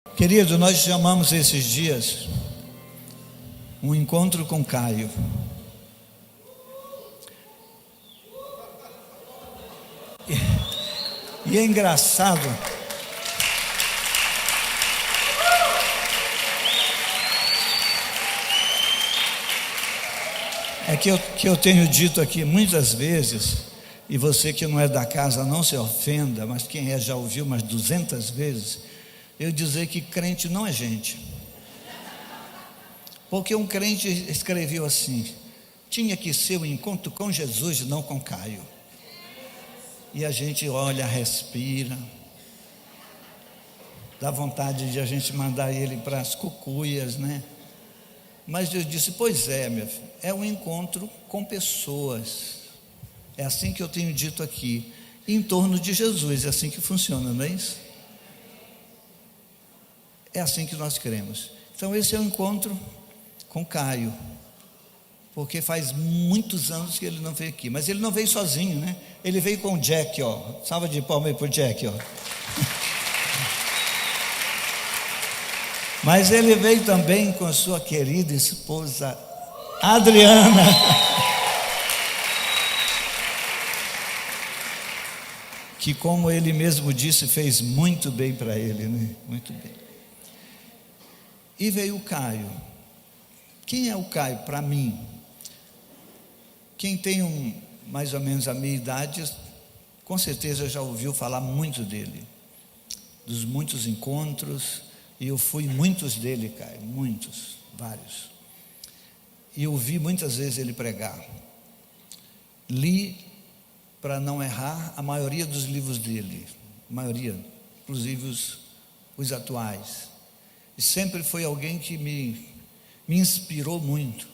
Querido, nós chamamos esses dias um encontro com Caio. E é engraçado, que eu tenho dito aqui muitas vezes, e você que não é da casa não se ofenda, mas quem é já ouviu umas 200 vezes, eu dizer que crente não é gente. Porque um crente escreveu assim: tinha que ser um encontro com Jesus e não com Caio. E a gente olha, respira, dá vontade de a gente mandar ele para as cucuias, né? Mas eu disse: pois é, meu filho, é um encontro com pessoas. É assim que eu tenho dito aqui, em torno de Jesus. É assim que funciona, não é isso? É assim que nós cremos. Então esse é o encontro com Caio, porque faz muitos anos que ele não veio aqui, mas ele não veio sozinho, né? Ele veio com o Jack, ó. Salva de palmas aí pro Jack, ó. Mas ele veio também com a sua querida esposa Adriana. Que, como ele mesmo disse, fez muito bem para ele, né? Muito bem. E veio o Caio. Quem é o Caio para mim? Quem tem mais ou menos a minha idade, com certeza já ouviu falar muito dele, dos muitos encontros, e eu fui muitos dele, Caio, muitos, vários. E ouvi muitas vezes ele pregar. Li, para não errar, a maioria dos livros dele, maioria, inclusive os atuais. E sempre foi alguém que me inspirou muito.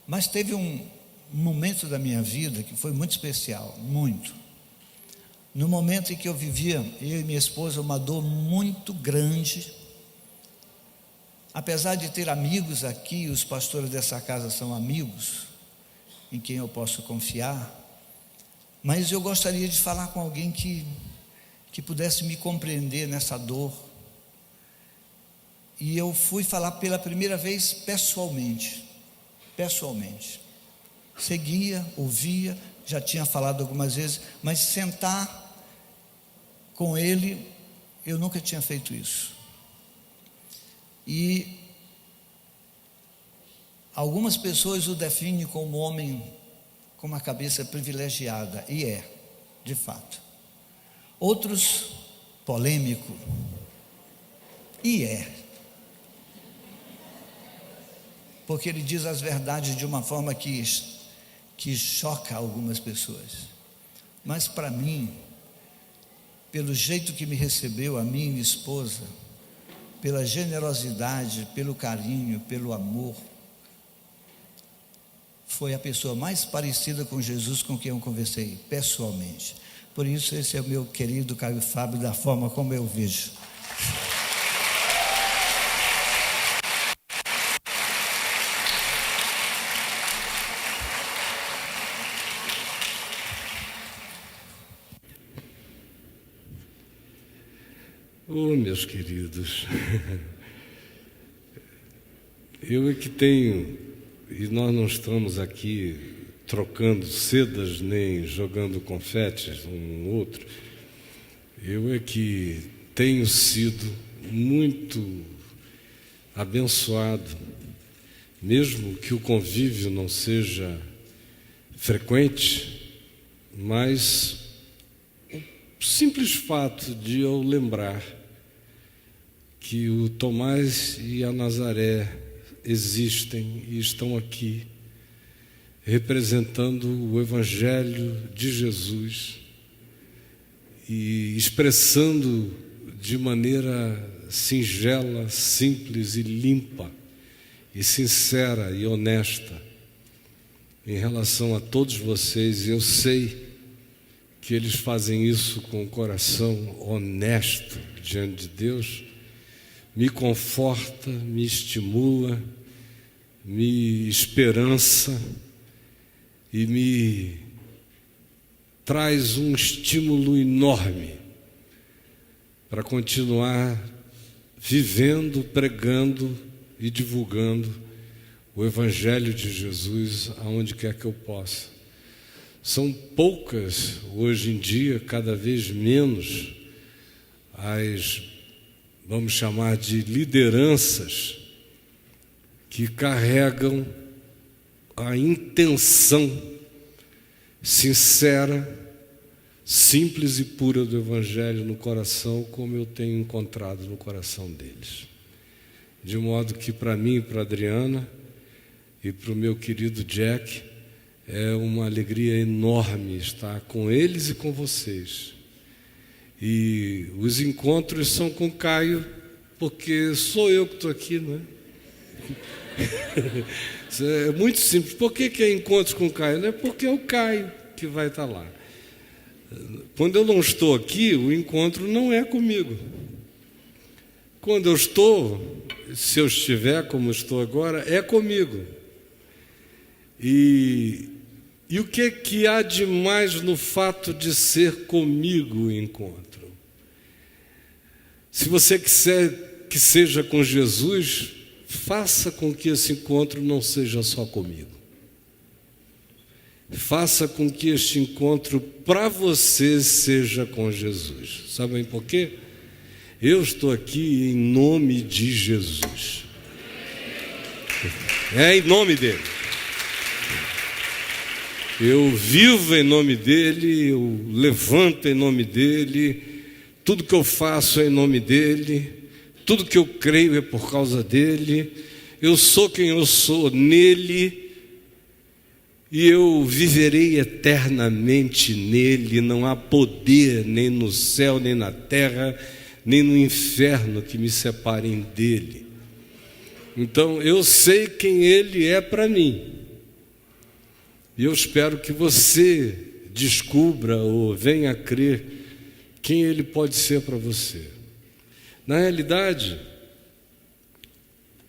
Mas teve um momento da minha vida que foi muito especial, muito. No momento em que eu vivia, eu e minha esposa, uma dor muito grande. Apesar de ter amigos aqui, os pastores dessa casa são amigos, em quem eu posso confiar, mas eu gostaria de falar com alguém que pudesse me compreender nessa dor. E eu fui falar pela primeira vez pessoalmente. Seguia, ouvia, já tinha falado algumas vezes, mas sentar com ele, eu nunca tinha feito isso. E algumas pessoas o definem como homem com uma cabeça privilegiada, e é, de fato. Outros, polêmico, e é. Porque ele diz as verdades de uma forma que choca algumas pessoas. Mas para mim, pelo jeito que me recebeu, a minha esposa, pela generosidade, pelo carinho, pelo amor, foi a pessoa mais parecida com Jesus com quem eu conversei pessoalmente. Por isso esse é o meu querido Caio Fábio, da forma como eu vejo. Oh, meus queridos, eu é que tenho, e nós não estamos aqui trocando sedas nem jogando confetes um no outro, eu é que tenho sido muito abençoado, mesmo que o convívio não seja frequente, mas o simples fato de eu lembrar que o Tomás e a Nazaré existem e estão aqui, representando o Evangelho de Jesus e expressando de maneira singela, simples e limpa, e sincera e honesta em relação a todos vocês. Eu sei que eles fazem isso com o coração honesto diante de Deus. Me conforta, me estimula, me esperança e me traz um estímulo enorme para continuar vivendo, pregando e divulgando o Evangelho de Jesus aonde quer que eu possa. São poucas, hoje em dia, cada vez menos, as, vamos chamar de lideranças, que carregam a intenção sincera, simples e pura do Evangelho no coração, como eu tenho encontrado no coração deles. De modo que para mim e para a Adriana e para o meu querido Jack, é uma alegria enorme estar com eles e com vocês. E os encontros são com o Caio, porque sou eu que estou aqui, não é? É muito simples. Por que é encontros com o Caio? Não é porque é o Caio que vai estar lá. Quando eu não estou aqui, o encontro não é comigo. Quando eu estou, se eu estiver como estou agora, é comigo. E o que há de mais no fato de ser comigo o encontro? Se você quiser que seja com Jesus, faça com que esse encontro não seja só comigo. Faça com que este encontro para você seja com Jesus. Sabem por quê? Eu estou aqui em nome de Jesus. É em nome dele. Eu vivo em nome dele, eu levanto em nome dele, tudo que eu faço é em nome dele, tudo que eu creio é por causa dele, eu sou quem eu sou nele, e eu viverei eternamente nele. Não há poder nem no céu, nem na terra, nem no inferno que me separem dele. Então eu sei quem ele é para mim. E eu espero que você descubra ou venha a crer quem ele pode ser para você. Na realidade,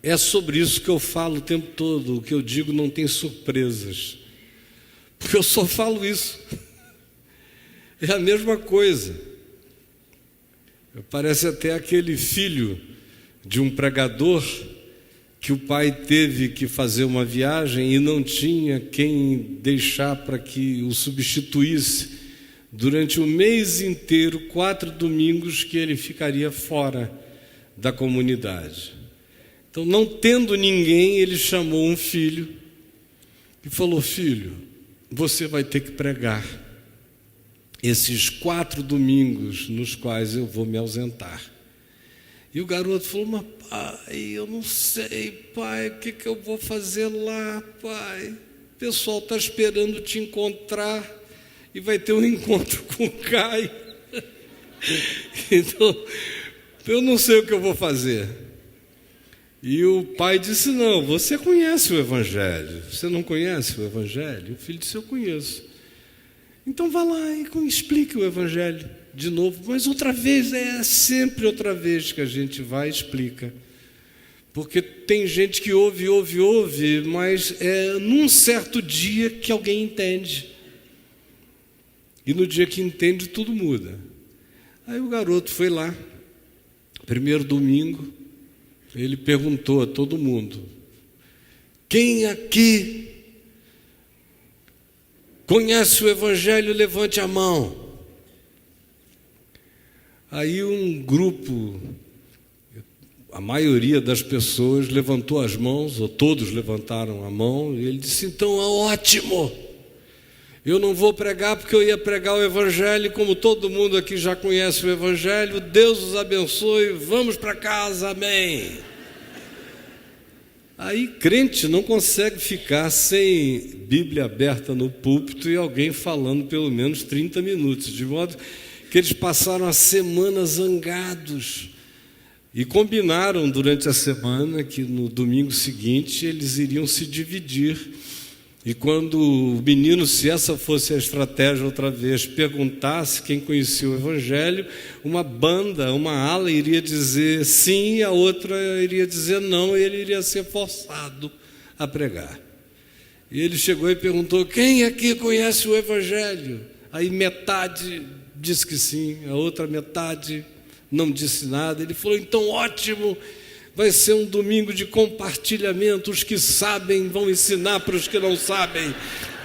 é sobre isso que eu falo o tempo todo. O que eu digo não tem surpresas, porque eu só falo isso. É a mesma coisa. Parece até aquele filho de um pregador que o pai teve que fazer uma viagem e não tinha quem deixar para que o substituísse durante o mês inteiro, 4 domingos que ele ficaria fora da comunidade. Então, não tendo ninguém, ele chamou um filho e falou: filho, você vai ter que pregar esses 4 domingos nos quais eu vou me ausentar. E o garoto falou: mas pai, eu não sei, pai, o que eu vou fazer lá, pai? O pessoal está esperando te encontrar e vai ter um encontro com o Caio. Então, eu não sei o que eu vou fazer. E o pai disse: não, você conhece o Evangelho. Você não conhece o Evangelho? O filho disse: eu conheço. Então vá lá e explique o Evangelho de novo. Mas outra vez, é sempre outra vez que a gente vai e explica. Porque tem gente que ouve, mas é num certo dia que alguém entende. E no dia que entende, tudo muda. Aí o garoto foi lá, primeiro domingo, ele perguntou a todo mundo: quem aqui conhece o Evangelho, levante a mão. Aí um grupo, a maioria das pessoas levantou as mãos, ou todos levantaram a mão, e ele disse: então é ótimo, eu não vou pregar porque eu ia pregar o Evangelho, como todo mundo aqui já conhece o Evangelho, Deus os abençoe, vamos para casa, amém. Aí crente não consegue ficar sem Bíblia aberta no púlpito e alguém falando pelo menos 30 minutos, de modo que eles passaram a semana zangados e combinaram durante a semana que no domingo seguinte eles iriam se dividir. E quando o menino, se essa fosse a estratégia outra vez, perguntasse quem conhecia o Evangelho, uma banda, uma ala iria dizer sim, e a outra iria dizer não, e ele iria ser forçado a pregar. E ele chegou e perguntou: quem aqui conhece o Evangelho? Aí metade disse que sim, a outra metade não disse nada. Ele falou: então ótimo, vai ser um domingo de compartilhamento, os que sabem vão ensinar para os que não sabem,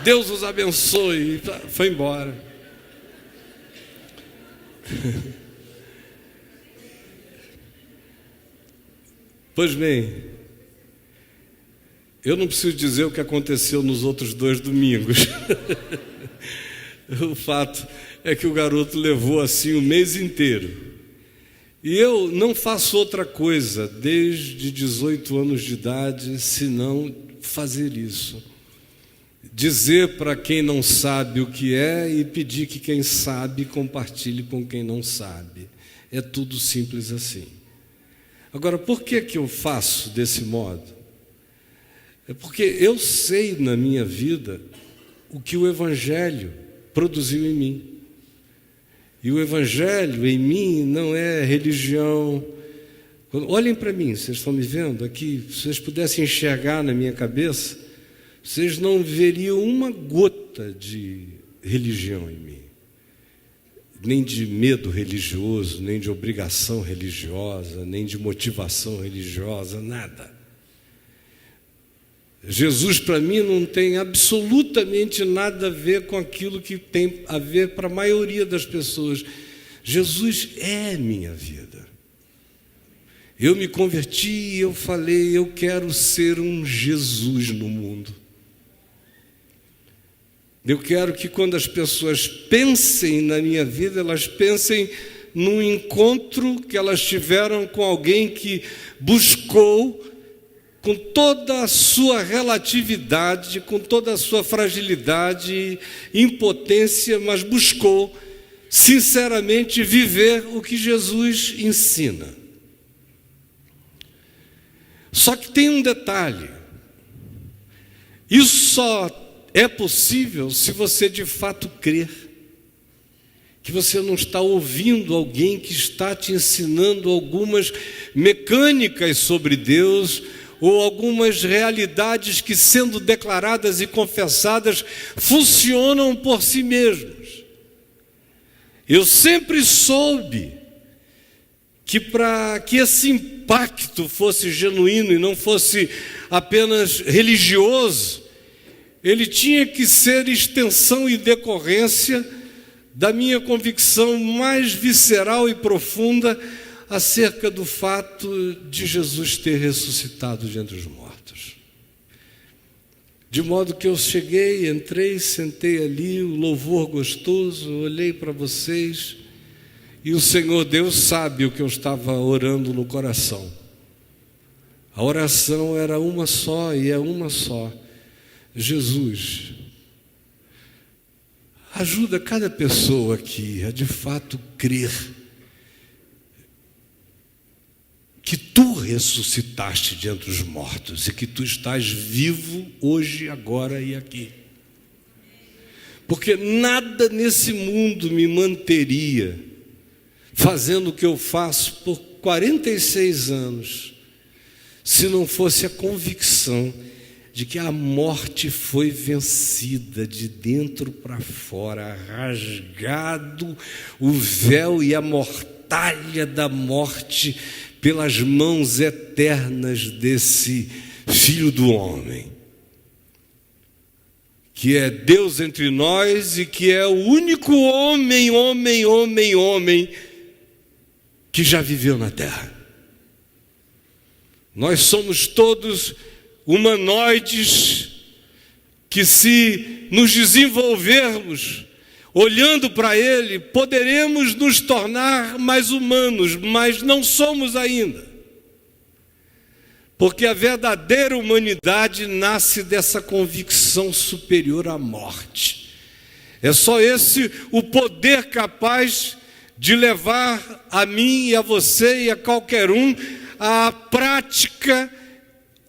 Deus os abençoe. E foi embora. Pois bem, eu não preciso dizer o que aconteceu nos outros 2 domingos. O fato é que o garoto levou assim o mês inteiro. E eu não faço outra coisa desde 18 anos de idade senão fazer isso. Dizer para quem não sabe o que é e pedir que quem sabe compartilhe com quem não sabe. É tudo simples assim. Agora, por que eu faço desse modo? É porque eu sei na minha vida o que o Evangelho produziu em mim. E o Evangelho em mim não é religião. Olhem para mim, vocês estão me vendo aqui, se vocês pudessem enxergar na minha cabeça, vocês não veriam uma gota de religião em mim. Nem de medo religioso, nem de obrigação religiosa, nem de motivação religiosa, nada. Jesus, para mim, não tem absolutamente nada a ver com aquilo que tem a ver para a maioria das pessoas. Jesus é minha vida. Eu me converti e eu falei: eu quero ser um Jesus no mundo. Eu quero que quando as pessoas pensem na minha vida, elas pensem num encontro que elas tiveram com alguém que buscou, com toda a sua relatividade, com toda a sua fragilidade, impotência, mas buscou sinceramente viver o que Jesus ensina. Só que tem um detalhe: isso só é possível se você de fato crer que você não está ouvindo alguém que está te ensinando algumas mecânicas sobre Deus, ou algumas realidades que, sendo declaradas e confessadas, funcionam por si mesmos. Eu sempre soube que para que esse impacto fosse genuíno e não fosse apenas religioso, ele tinha que ser extensão e decorrência da minha convicção mais visceral e profunda acerca do fato de Jesus ter ressuscitado de entre os mortos. De modo que eu cheguei, entrei, sentei ali, o louvor gostoso, olhei para vocês, e o Senhor Deus sabe o que eu estava orando no coração. A oração era uma só, e é uma só: Jesus, ajuda cada pessoa aqui a de fato crer que tu ressuscitaste de entre os mortos e que tu estás vivo hoje, agora e aqui. Porque nada nesse mundo me manteria fazendo o que eu faço por 46 anos, se não fosse a convicção de que a morte foi vencida de dentro para fora, rasgado o véu e a mortalha da morte pelas mãos eternas desse Filho do Homem, que é Deus entre nós e que é o único homem que já viveu na terra. Nós somos todos humanoides que, se nos desenvolvermos olhando para Ele, poderemos nos tornar mais humanos, mas não somos ainda. Porque a verdadeira humanidade nasce dessa convicção superior à morte. É só esse o poder capaz de levar a mim e a você e a qualquer um à prática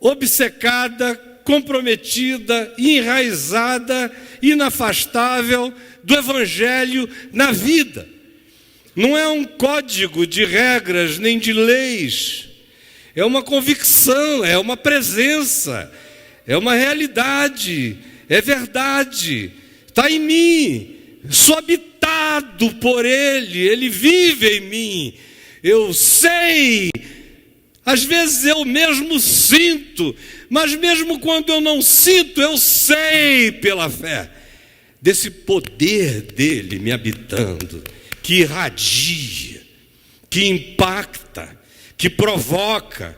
obcecada, comprometida, enraizada, inafastável do Evangelho na vida. Não é um código de regras nem de leis, é uma convicção, é uma presença, é uma realidade, é verdade, está em mim, sou habitado por Ele, Ele vive em mim, Eu sei, às vezes eu mesmo sinto, mas mesmo quando eu não sinto, eu sei pela fé desse poder dele me habitando, que irradia, que impacta, que provoca,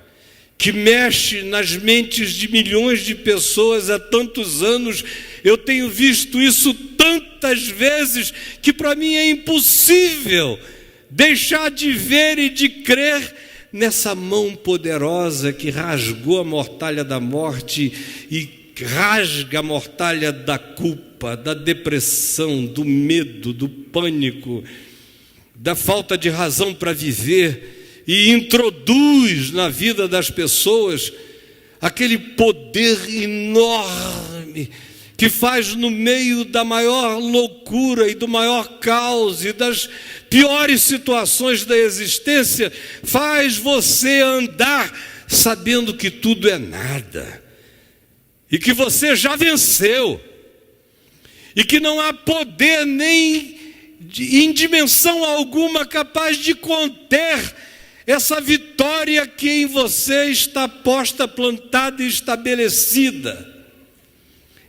que mexe nas mentes de milhões de pessoas há tantos anos. Eu tenho visto isso tantas vezes que para mim é impossível deixar de ver e de crer nessa mão poderosa que rasgou a mortalha da morte e rasga a mortalha da culpa, da depressão, do medo, do pânico, da falta de razão para viver, e introduz na vida das pessoas aquele poder enorme que faz no meio da maior loucura e do maior caos e das piores situações da existência, faz você andar sabendo que tudo é nada e que você já venceu e que não há poder nem em dimensão alguma capaz de conter essa vitória que em você está posta, plantada e estabelecida.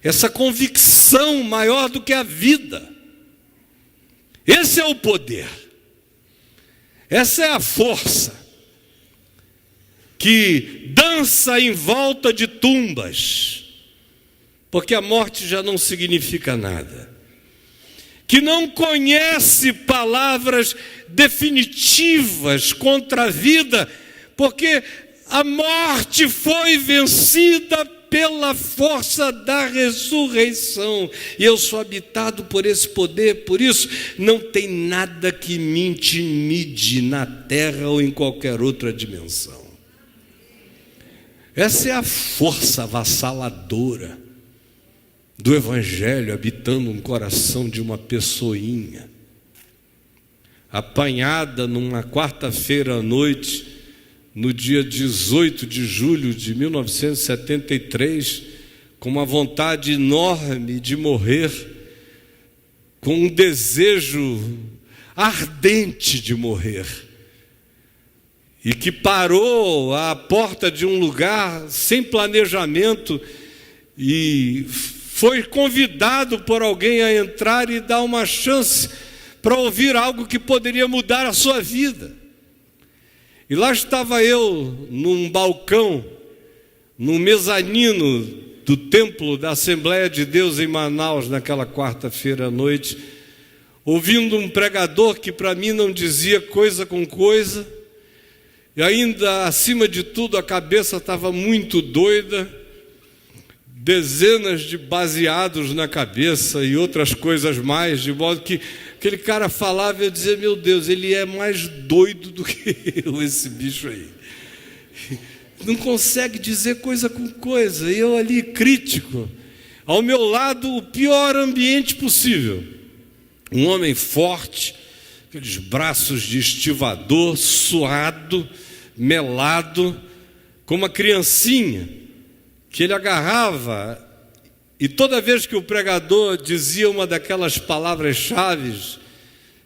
Essa convicção maior do que a vida. Esse é o poder. Essa é a força que dança em volta de tumbas, porque a morte já não significa nada. Que não conhece palavras definitivas contra a vida, porque a morte foi vencida pela força da ressurreição, e eu sou habitado por esse poder. Por isso não tem nada que me intimide na terra ou em qualquer outra dimensão. Essa é a força avassaladora do Evangelho habitando um coração de uma pessoinha, apanhada numa quarta-feira à noite, no dia 18 de julho de 1973, com uma vontade enorme de morrer, com um desejo ardente de morrer, e que parou à porta de um lugar sem planejamento e foi convidado por alguém a entrar e dar uma chance para ouvir algo que poderia mudar a sua vida. E lá estava eu, num balcão, num mezanino do templo da Assembleia de Deus em Manaus, naquela quarta-feira à noite, ouvindo um pregador que para mim não dizia coisa com coisa, e ainda, acima de tudo, a cabeça estava muito doida, dezenas de baseados na cabeça e outras coisas mais, de modo que aquele cara falava e eu dizia, meu Deus, ele é mais doido do que eu, esse bicho aí. Não consegue dizer coisa com coisa, e eu ali crítico. Ao meu lado, o pior ambiente possível. Um homem forte, aqueles braços de estivador, suado, melado, com uma criancinha, que ele agarrava, e toda vez que o pregador dizia uma daquelas palavras-chave,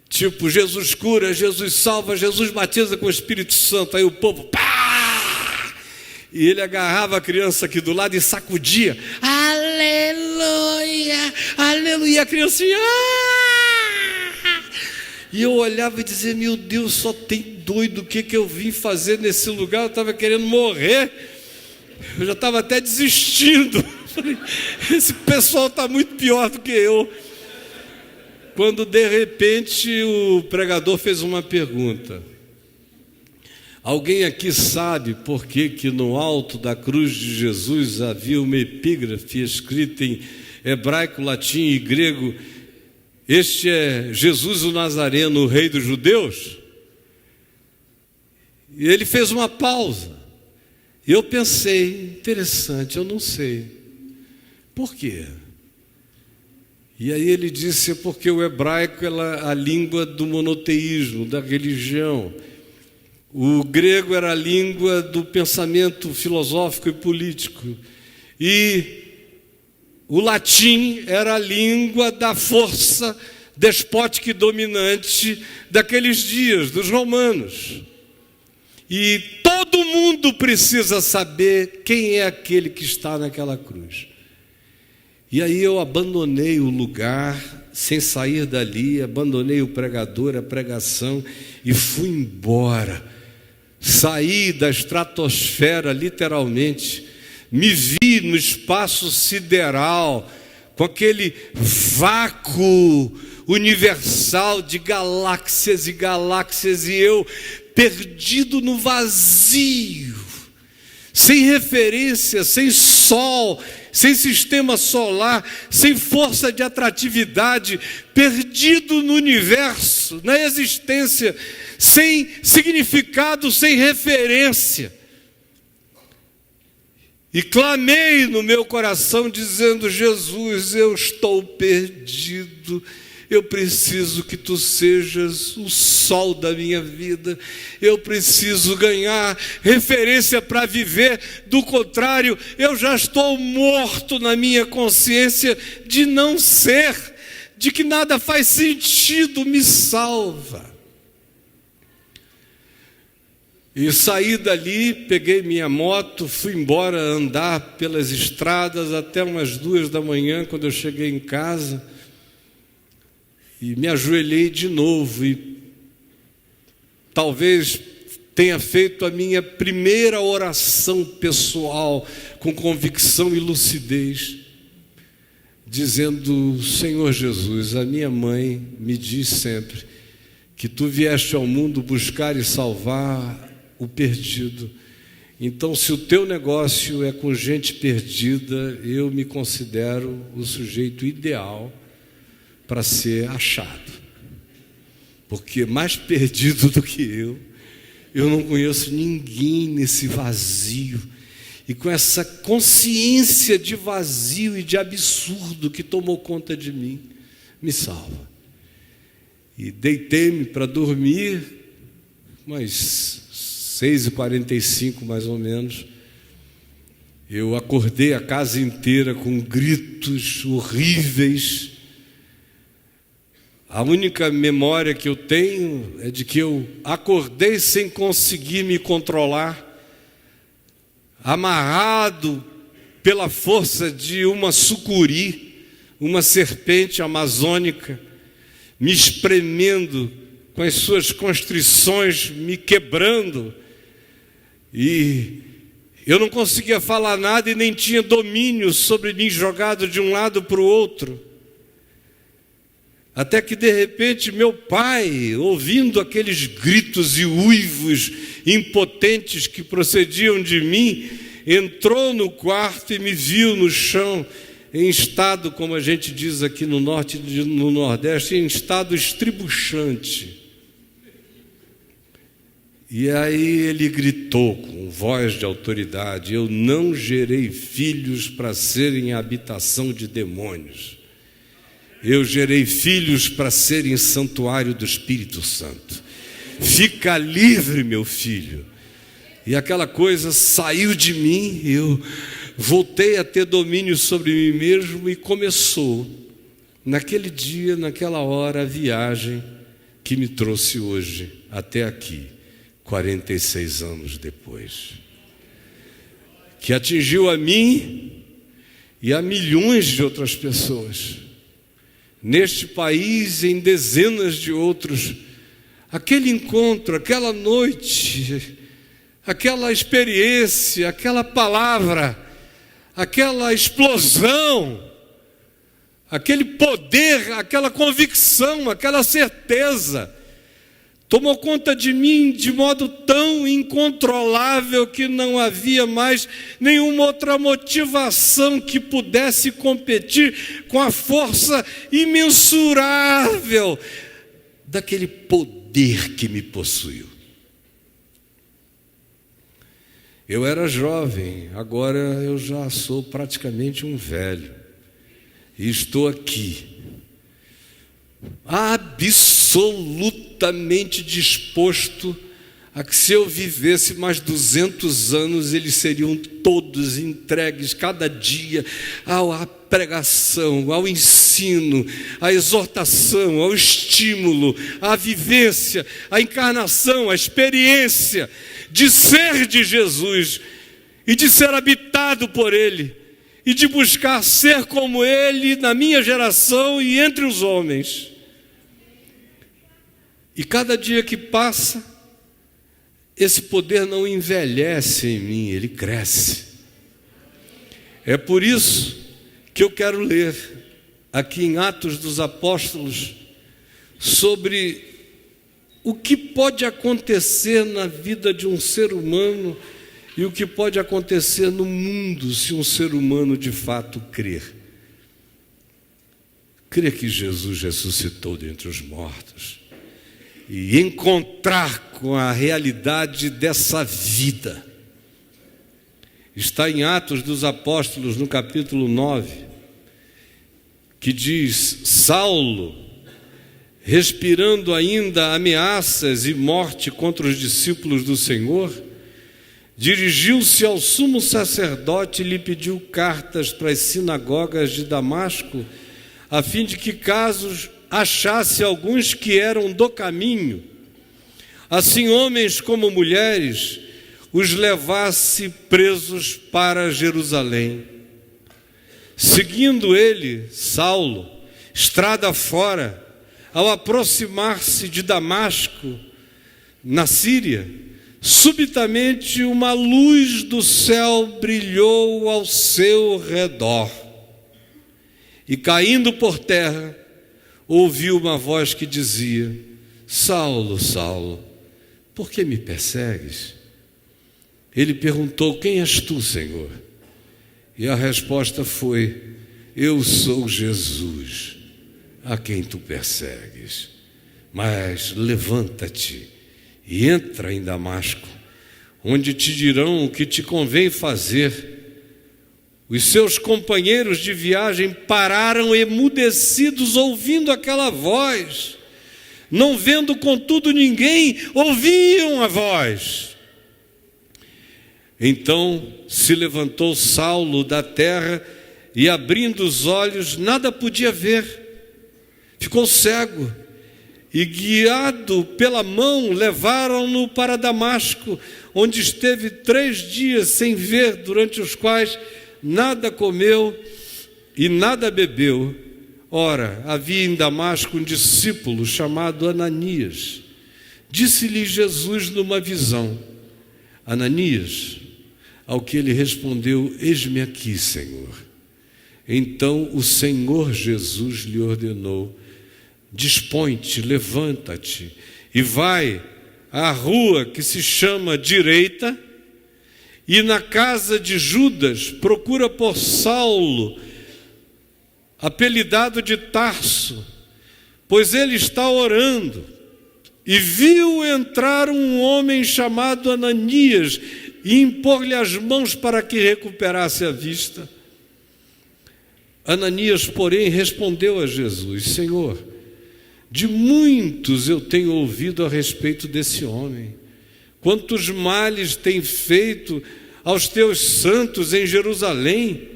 tipo, Jesus cura, Jesus salva, Jesus batiza com o Espírito Santo, aí o povo, pá! E ele agarrava a criança aqui do lado e sacudia, aleluia, aleluia, a criancinha, e eu olhava e dizia, meu Deus, só tem doido, o que eu vim fazer nesse lugar? Eu estava querendo morrer, eu já estava até desistindo. Esse pessoal está muito pior do que eu. Quando de repente o pregador fez uma pergunta. Alguém aqui sabe por que no alto da cruz de Jesus havia uma epígrafe escrita em hebraico, latim e grego: este é Jesus o Nazareno, o rei dos judeus? E ele fez uma pausa. E eu pensei, interessante, eu não sei. Por quê? E aí ele disse, porque o hebraico é a língua do monoteísmo, da religião. O grego era a língua do pensamento filosófico e político. E o latim era a língua da força despótica e dominante daqueles dias, dos romanos. E todo mundo precisa saber quem é aquele que está naquela cruz. E aí eu abandonei o lugar, sem sair dali, abandonei o pregador, a pregação, e fui embora. Saí da estratosfera, literalmente, me vi no espaço sideral, com aquele vácuo universal de galáxias e galáxias, e eu perdido no vazio, sem referência, sem sol, sem sistema solar, sem força de atratividade, perdido no universo, na existência, sem significado, sem referência. E clamei no meu coração dizendo: Jesus, eu estou perdido, eu preciso que Tu sejas o sol da minha vida, eu preciso ganhar referência para viver, do contrário, eu já estou morto na minha consciência de não ser, de que nada faz sentido, me salva. E saí dali, peguei minha moto, fui embora andar pelas estradas até umas 2 da manhã, quando eu cheguei em casa, e me ajoelhei de novo, e talvez tenha feito a minha primeira oração pessoal, com convicção e lucidez, dizendo: Senhor Jesus, a minha mãe me diz sempre que Tu vieste ao mundo buscar e salvar o perdido. Então, se o Teu negócio é com gente perdida, eu me considero o sujeito ideal para ser achado, porque mais perdido do que eu não conheço ninguém nesse vazio. E com essa consciência de vazio e de absurdo que tomou conta de mim, me salva. E deitei-me para dormir, umas 6h45 mais ou menos. Eu acordei a casa inteira com gritos horríveis. A única memória que eu tenho é de que eu acordei sem conseguir me controlar, amarrado pela força de uma sucuri, uma serpente amazônica, me espremendo com as suas constrições, me quebrando, e eu não conseguia falar nada e nem tinha domínio sobre mim, jogado de um lado para o outro. Até que de repente meu pai, ouvindo aqueles gritos e uivos impotentes que procediam de mim, entrou no quarto e me viu no chão, em estado, como a gente diz aqui no norte e no nordeste, em estado estribuchante. E aí ele gritou com voz de autoridade: eu não gerei filhos para serem habitação de demônios. Eu gerei filhos para serem santuário do Espírito Santo. Fica livre, meu filho. E aquela coisa saiu de mim, eu voltei a ter domínio sobre mim mesmo, e começou, naquele dia, naquela hora, a viagem que me trouxe hoje até aqui, 46 anos depois, que atingiu a mim e a milhões de outras pessoas, neste país e em dezenas de outros. Aquele encontro, aquela noite, aquela experiência, aquela palavra, aquela explosão, aquele poder, aquela convicção, aquela certeza, tomou conta de mim de modo tão incontrolável que não havia mais nenhuma outra motivação que pudesse competir com a força imensurável daquele poder que me possuiu. Eu era jovem, agora eu já sou praticamente um velho, e estou aqui, absolutamente disposto a que, se eu vivesse mais 200 anos, eles seriam todos entregues cada dia à pregação, ao ensino, ensino, a exortação, ao estímulo, à vivência, à encarnação, à experiência de ser de Jesus e de ser habitado por Ele e de buscar ser como Ele na minha geração e entre os homens. E cada dia que passa, esse poder não envelhece em mim, ele cresce. É por isso que eu quero ler aqui em Atos dos Apóstolos sobre o que pode acontecer na vida de um ser humano e o que pode acontecer no mundo se um ser humano de fato crer. Crer que Jesus ressuscitou dentre os mortos e encontrar com a realidade dessa vida. Está em Atos dos Apóstolos, no capítulo 9, que diz: Saulo, respirando ainda ameaças e morte contra os discípulos do Senhor, dirigiu-se ao sumo sacerdote e lhe pediu cartas para as sinagogas de Damasco, a fim de que, caso achasse alguns que eram do caminho, assim homens como mulheres, os levasse presos para Jerusalém. Seguindo ele, Saulo, estrada fora, ao aproximar-se de Damasco, na Síria, subitamente uma luz do céu brilhou ao seu redor. E caindo por terra, ouviu uma voz que dizia: Saulo, Saulo, por que me persegues? Ele perguntou: quem és tu, Senhor? E a resposta foi: eu sou Jesus, a quem tu persegues. Mas levanta-te e entra em Damasco, onde te dirão o que te convém fazer. Os seus companheiros de viagem pararam emudecidos ouvindo aquela voz. Não vendo, contudo, ninguém, ouviam a voz. Então se levantou Saulo da terra e, abrindo os olhos, nada podia ver. Ficou cego e, guiado pela mão, levaram-no para Damasco, onde esteve 3 dias sem ver, durante os quais nada comeu e nada bebeu. Ora, havia em Damasco um discípulo chamado Ananias. Disse-lhe Jesus numa visão: Ananias. Ao que ele respondeu: eis-me aqui, Senhor. Então o Senhor Jesus lhe ordenou: dispõe-te, levanta-te e vai à rua que se chama Direita, e na casa de Judas procura por Saulo, apelidado de Tarso, pois ele está orando. E viu entrar um homem chamado Ananias e impor-lhe as mãos para que recuperasse a vista. Ananias, porém, respondeu a Jesus: Senhor, de muitos eu tenho ouvido a respeito desse homem, quantos males tem feito aos teus santos em Jerusalém,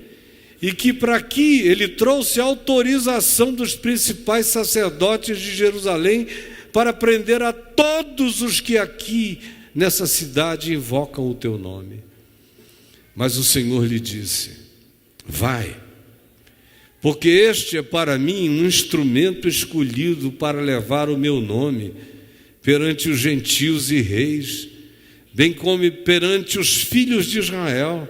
e que para aqui ele trouxe autorização dos principais sacerdotes de Jerusalém para prender a todos os que aqui nessa cidade invocam o teu nome. Mas o Senhor lhe disse: vai, porque este é para mim um instrumento escolhido para levar o meu nome perante os gentios e reis, bem como perante os filhos de Israel,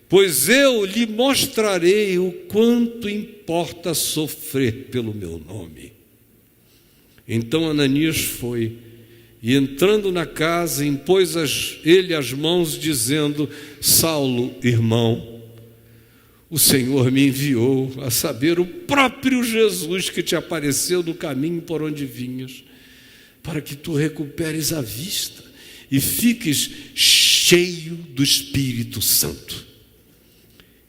pois eu lhe mostrarei o quanto importa sofrer pelo meu nome. Então Ananias foi, e entrando na casa, impôs ele as mãos, dizendo: Saulo, irmão, o Senhor me enviou, a saber, o próprio Jesus que te apareceu no caminho por onde vinhas, para que tu recuperes a vista e fiques cheio do Espírito Santo.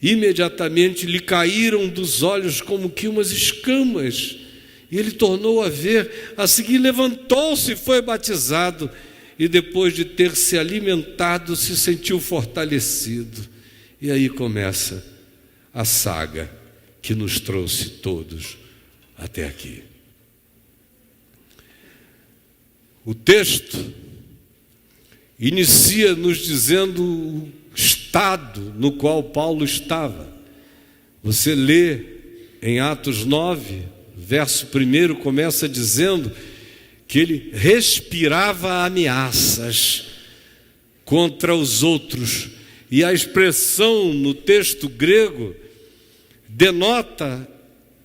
Imediatamente lhe caíram dos olhos como que umas escamas, e ele tornou a ver. A seguir levantou-se e foi batizado, e depois de ter se alimentado, se sentiu fortalecido. E aí começa a saga que nos trouxe todos até aqui. O texto inicia nos dizendo o estado no qual Paulo estava. Você lê em Atos 9, verso 1, começa dizendo que ele respirava ameaças contra os outros. E a expressão no texto grego denota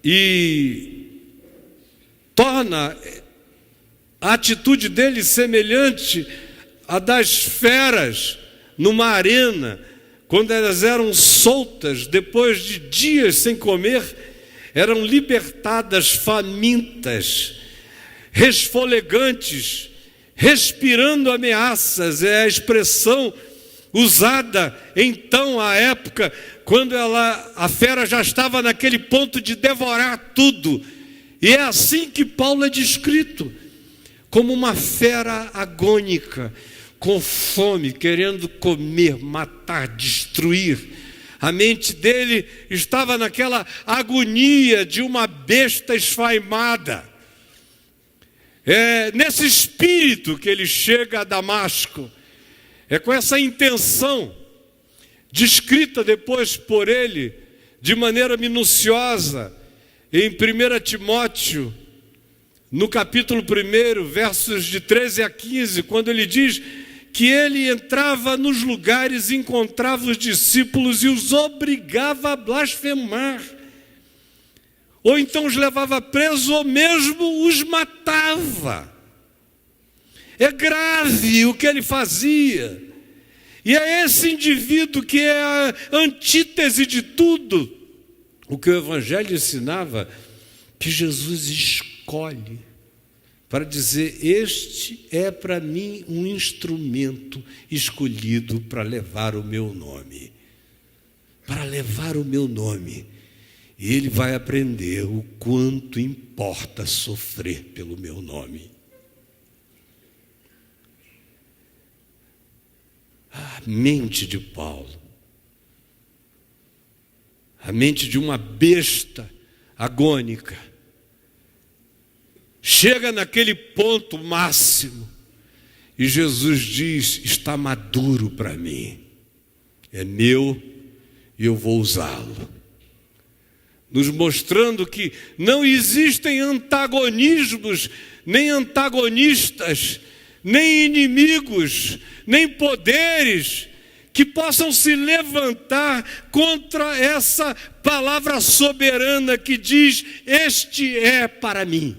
e torna a atitude dele semelhante à das feras numa arena, quando elas eram soltas, depois de dias sem comer, eram libertadas famintas, resfolegantes, respirando ameaças. É a expressão usada então à época, quando a fera já estava naquele ponto de devorar tudo. E é assim que Paulo é descrito, como uma fera agônica, com fome, querendo comer, matar, destruir. A mente dele estava naquela agonia de uma besta esfaimada. É nesse espírito que ele chega a Damasco. É com essa intenção, descrita depois por ele, de maneira minuciosa, em 1 Timóteo, no capítulo 1, versos de 13 a 15, quando ele diz que ele entrava nos lugares, encontrava os discípulos e os obrigava a blasfemar, ou então os levava presos, ou mesmo os matava. É grave o que ele fazia. E é esse indivíduo que é a antítese de tudo o que o Evangelho ensinava, que Jesus escolhe para dizer: este é para mim um instrumento escolhido para levar o meu nome. Para levar o meu nome. E ele vai aprender o quanto importa sofrer pelo meu nome. A mente de Paulo, a mente de uma besta agônica, chega naquele ponto máximo e Jesus diz: está maduro para mim, é meu e eu vou usá-lo. Nos mostrando que não existem antagonismos, nem antagonistas, nem inimigos, nem poderes que possam se levantar contra essa palavra soberana que diz: este é para mim.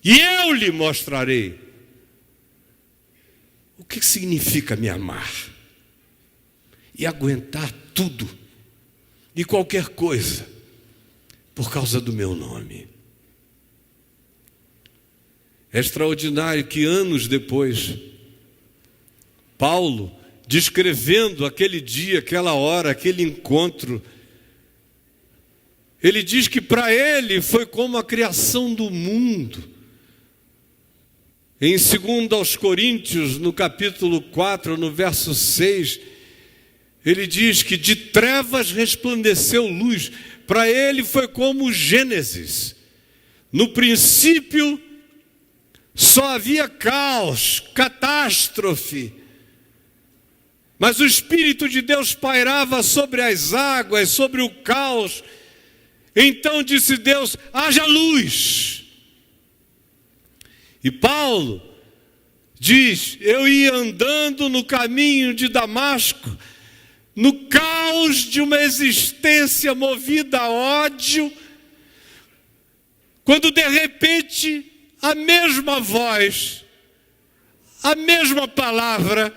E eu lhe mostrarei o que significa me amar e aguentar tudo e qualquer coisa por causa do meu nome. É extraordinário que anos depois, Paulo, descrevendo aquele dia, aquela hora, aquele encontro, ele diz que para ele foi como a criação do mundo. Em 2 aos Coríntios, no capítulo 4, no verso 6, ele diz que de trevas resplandeceu luz. Para ele foi como o Gênesis. No princípio, só havia caos, catástrofe. Mas o Espírito de Deus pairava sobre as águas, sobre o caos. Então disse Deus: haja luz. E Paulo diz: eu ia andando no caminho de Damasco, no caos de uma existência movida a ódio, quando de repente a mesma voz, a mesma palavra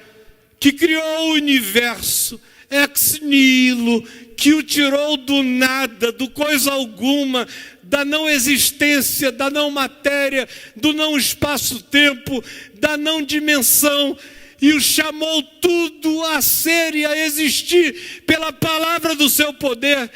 que criou o universo, ex nihilo, que o tirou do nada, do coisa alguma, da não existência, da não matéria, do não espaço-tempo, da não dimensão, e o chamou tudo a ser e a existir pela palavra do seu poder.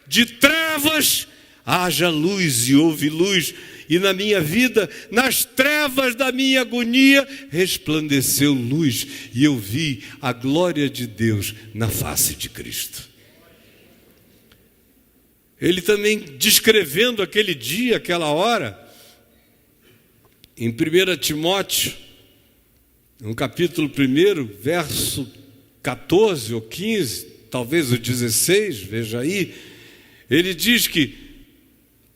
De trevas haja luz, e houve luz. E na minha vida, nas trevas da minha agonia, resplandeceu luz, e eu vi a glória de Deus na face de Cristo. ele também descrevendo aquele dia, aquela hora, em 1 Timóteo, no capítulo 1, verso 14 ou 15, talvez o 16, veja aí, ele diz que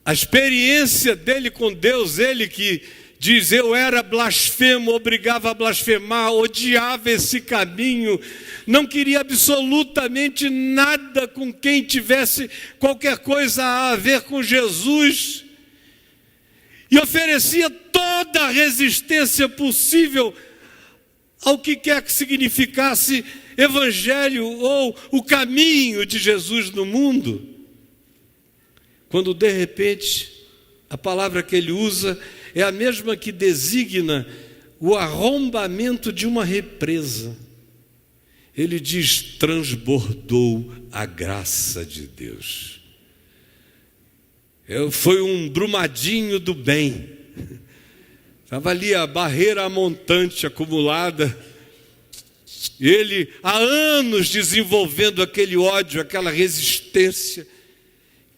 a experiência dele com Deus, ele que diz, eu era blasfemo, obrigava a blasfemar, odiava esse caminho, não queria absolutamente nada com quem tivesse qualquer coisa a ver com Jesus, e oferecia toda a resistência possível ao que quer que significasse evangelho ou o caminho de Jesus no mundo. Quando de repente a palavra que ele usa é a mesma que designa o arrombamento de uma represa. Ele diz, transbordou a graça de Deus. Foi um brumadinho do bem. Estava ali a barreira montante acumulada. Ele, há anos, desenvolvendo aquele ódio, aquela resistência,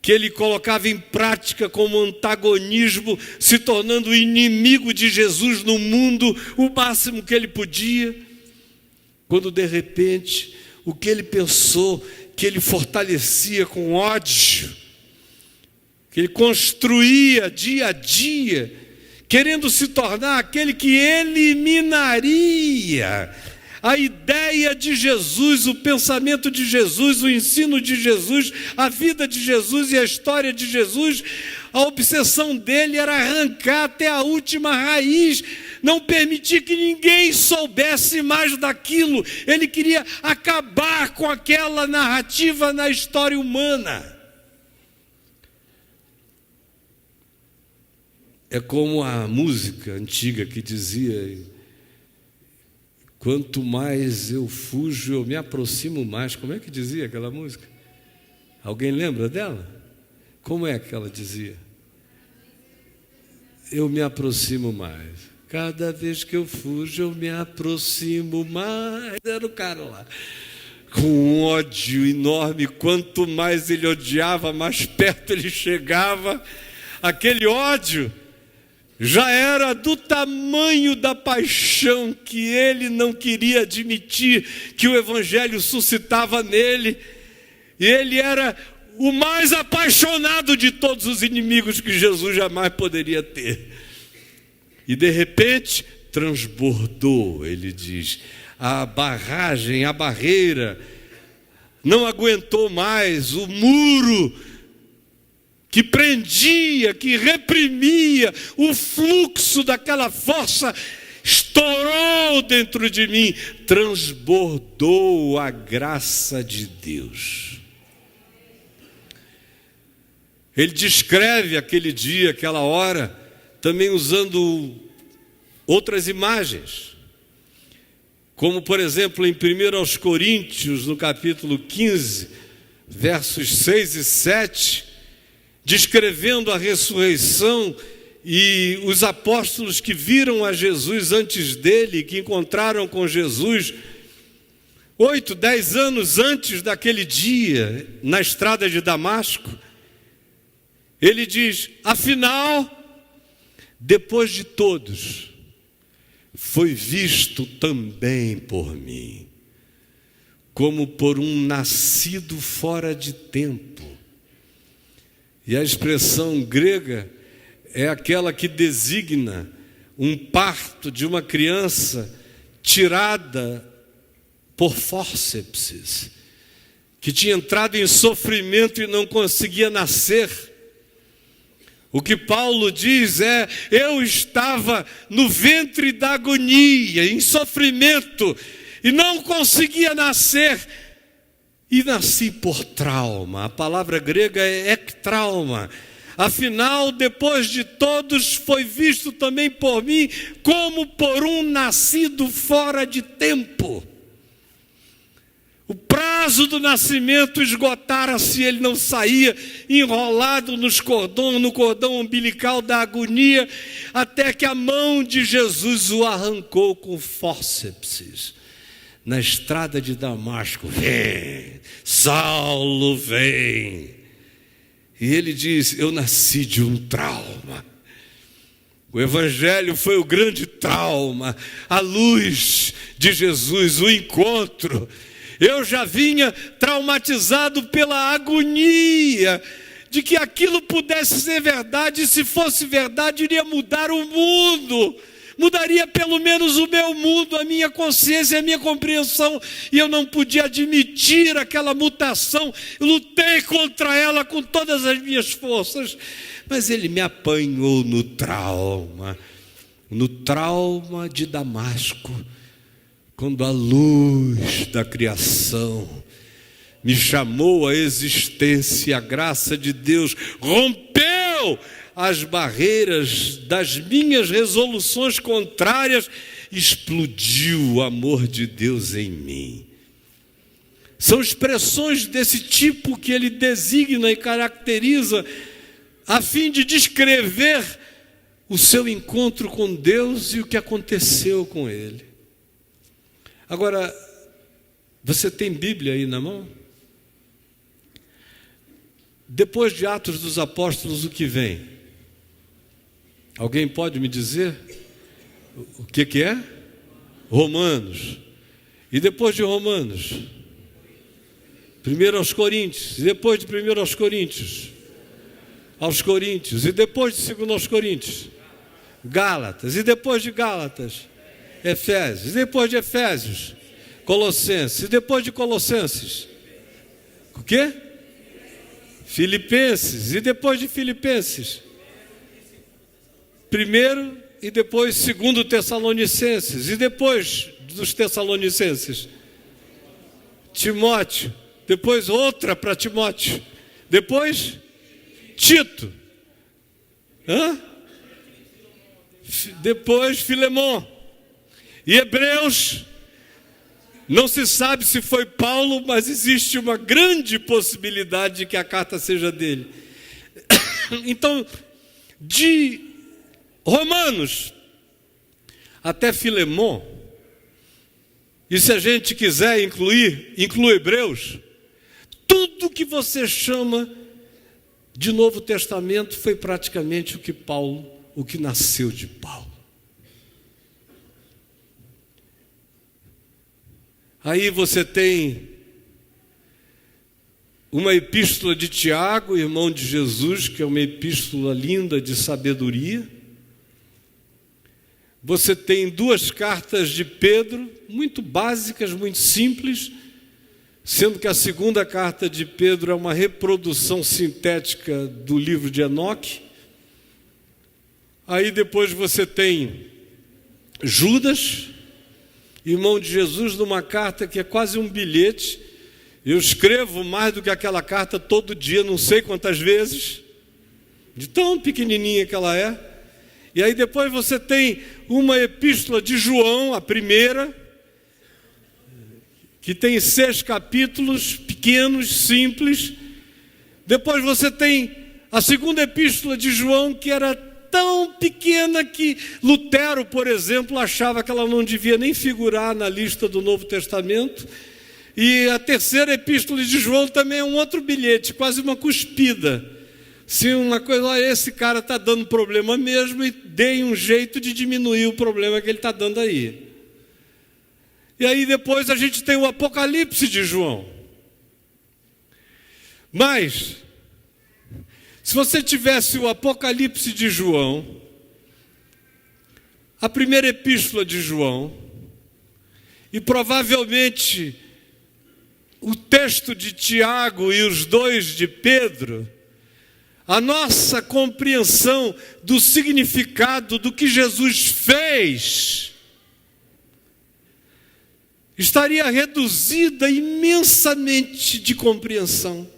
que ele colocava em prática como antagonismo, se tornando inimigo de Jesus no mundo, o máximo que ele podia. Quando de repente, o que ele pensou, que ele fortalecia com ódio, que ele construía dia a dia, querendo se tornar aquele que eliminaria a ideia de Jesus, o pensamento de Jesus, o ensino de Jesus, a vida de Jesus e a história de Jesus. A obsessão dele era arrancar até a última raiz, não permitir que ninguém soubesse mais daquilo. Ele queria acabar com aquela narrativa na história humana. É como a música antiga que dizia, quanto mais eu fujo, eu me aproximo mais. Como é que dizia aquela música? Alguém lembra dela? Como é que ela dizia? Eu me aproximo mais. Cada vez que eu fujo, eu me aproximo mais. Era o cara lá, com um ódio enorme. Quanto mais ele odiava, mais perto ele chegava. Aquele ódio já era do tamanho da paixão que ele não queria admitir que o Evangelho suscitava nele. E ele era o mais apaixonado de todos os inimigos que Jesus jamais poderia ter. E de repente, transbordou, ele diz, a barragem, a barreira, não aguentou mais, o muro que prendia, que reprimia o fluxo daquela força, estourou dentro de mim, transbordou a graça de Deus. Ele descreve aquele dia, aquela hora, também usando outras imagens, como por exemplo em 1 Coríntios, no capítulo 15, versos 6 e 7, descrevendo a ressurreição e os apóstolos que viram a Jesus antes dele, que encontraram com Jesus 8, 10 anos antes daquele dia, na estrada de Damasco. Ele diz, afinal, depois de todos, foi visto também por mim, como por um nascido fora de tempo. E a expressão grega é aquela que designa um parto de uma criança tirada por fórceps, que tinha entrado em sofrimento e não conseguia nascer. O que Paulo diz é, eu estava no ventre da agonia, em sofrimento, e não conseguia nascer, e nasci por trauma. A palavra grega é ektrauma. Afinal, depois de todos, foi visto também por mim, como por um nascido fora de tempo. O prazo do nascimento esgotara-se, ele não saía, enrolado no cordão umbilical da agonia, até que a mão de Jesus o arrancou com fórceps. Na estrada de Damasco, vem, Saulo, vem. E ele diz: eu nasci de um trauma. O Evangelho foi o grande trauma, a luz de Jesus, o encontro. Eu já vinha traumatizado pela agonia de que aquilo pudesse ser verdade, e se fosse verdade, iria mudar o mundo. Mudaria pelo menos o meu mundo, a minha consciência, a minha compreensão, e eu não podia admitir aquela mutação. Eu lutei contra ela com todas as minhas forças, mas ele me apanhou no trauma de Damasco, quando a luz da criação me chamou à existência. A graça de Deus rompeu as barreiras das minhas resoluções contrárias, explodiu o amor de Deus em mim. São expressões desse tipo que ele designa e caracteriza a fim de descrever o seu encontro com Deus e o que aconteceu com ele. Agora, você tem Bíblia aí na mão? Depois de Atos dos Apóstolos, o que vem? Alguém pode me dizer o que é? Romanos. E depois de Romanos? 1 aos Coríntios. E depois de 1 aos Coríntios? Aos Coríntios. E depois de 2 aos Coríntios? Gálatas. E depois de Gálatas? Efésios. E depois de Efésios? Colossenses. E depois de Colossenses? O quê? Filipenses. E depois de Filipenses? 1 e depois 2 Tessalonicenses. E depois dos Tessalonicenses? Timóteo. Depois outra para Timóteo. Depois Tito. Depois Filemon. E Hebreus. Não se sabe se foi Paulo, mas existe uma grande possibilidade de que a carta seja dele. Então, de Romanos até Filemon, e se a gente quiser inclui Hebreus, tudo que você chama de Novo Testamento foi praticamente o que nasceu de Paulo. Aí você tem uma epístola de Tiago, irmão de Jesus, que é uma epístola linda de sabedoria. Você tem 2 cartas de Pedro, muito básicas, muito simples, sendo que a 2ª carta de Pedro é uma reprodução sintética do livro de Enoque. Aí depois você tem Judas, irmão de Jesus, numa carta que é quase um bilhete. Eu escrevo mais do que aquela carta todo dia, não sei quantas vezes, de tão pequenininha que ela é. E aí depois você tem uma epístola de João, a primeira, que tem 6 capítulos, pequenos, simples. Depois você tem a 2ª epístola de João, que era tão pequena que Lutero, por exemplo, achava que ela não devia nem figurar na lista do Novo Testamento. E a 3ª epístola de João também é um outro bilhete, quase uma cuspida. Se uma coisa, esse cara está dando problema mesmo, e deem um jeito de diminuir o problema que ele está dando aí. E aí depois a gente tem o Apocalipse de João. Mas, se você tivesse o Apocalipse de João, a 1ª epístola de João, e provavelmente o texto de Tiago e os 2 de Pedro, a nossa compreensão do significado do que Jesus fez estaria reduzida imensamente de compreensão.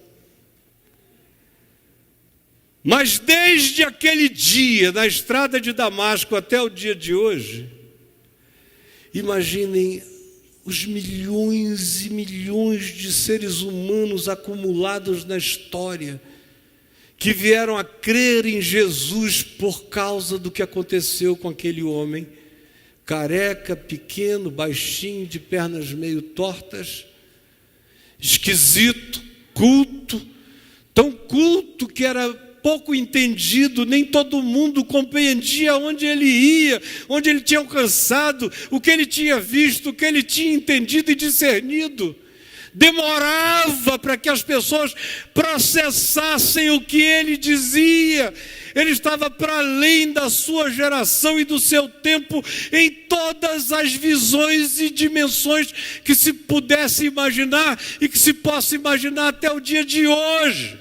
Mas desde aquele dia, na estrada de Damasco até o dia de hoje, imaginem os milhões e milhões de seres humanos acumulados na história, que vieram a crer em Jesus por causa do que aconteceu com aquele homem, careca, pequeno, baixinho, de pernas meio tortas, esquisito, culto, tão culto que era pouco entendido, nem todo mundo compreendia onde ele ia, onde ele tinha alcançado, o que ele tinha visto, o que ele tinha entendido e discernido. Demorava para que as pessoas processassem o que ele dizia. Ele estava para além da sua geração e do seu tempo em todas as visões e dimensões que se pudesse imaginar e que se possa imaginar até o dia de hoje,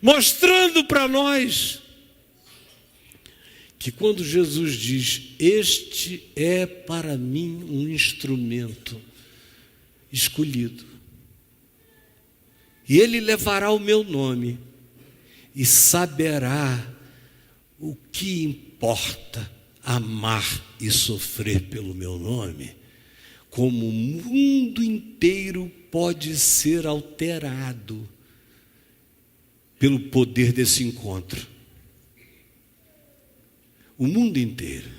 mostrando para nós que quando Jesus diz: este é para mim um instrumento escolhido, e ele levará o meu nome e saberá o que importa amar e sofrer pelo meu nome, como o mundo inteiro pode ser alterado pelo poder desse encontro. O mundo inteiro.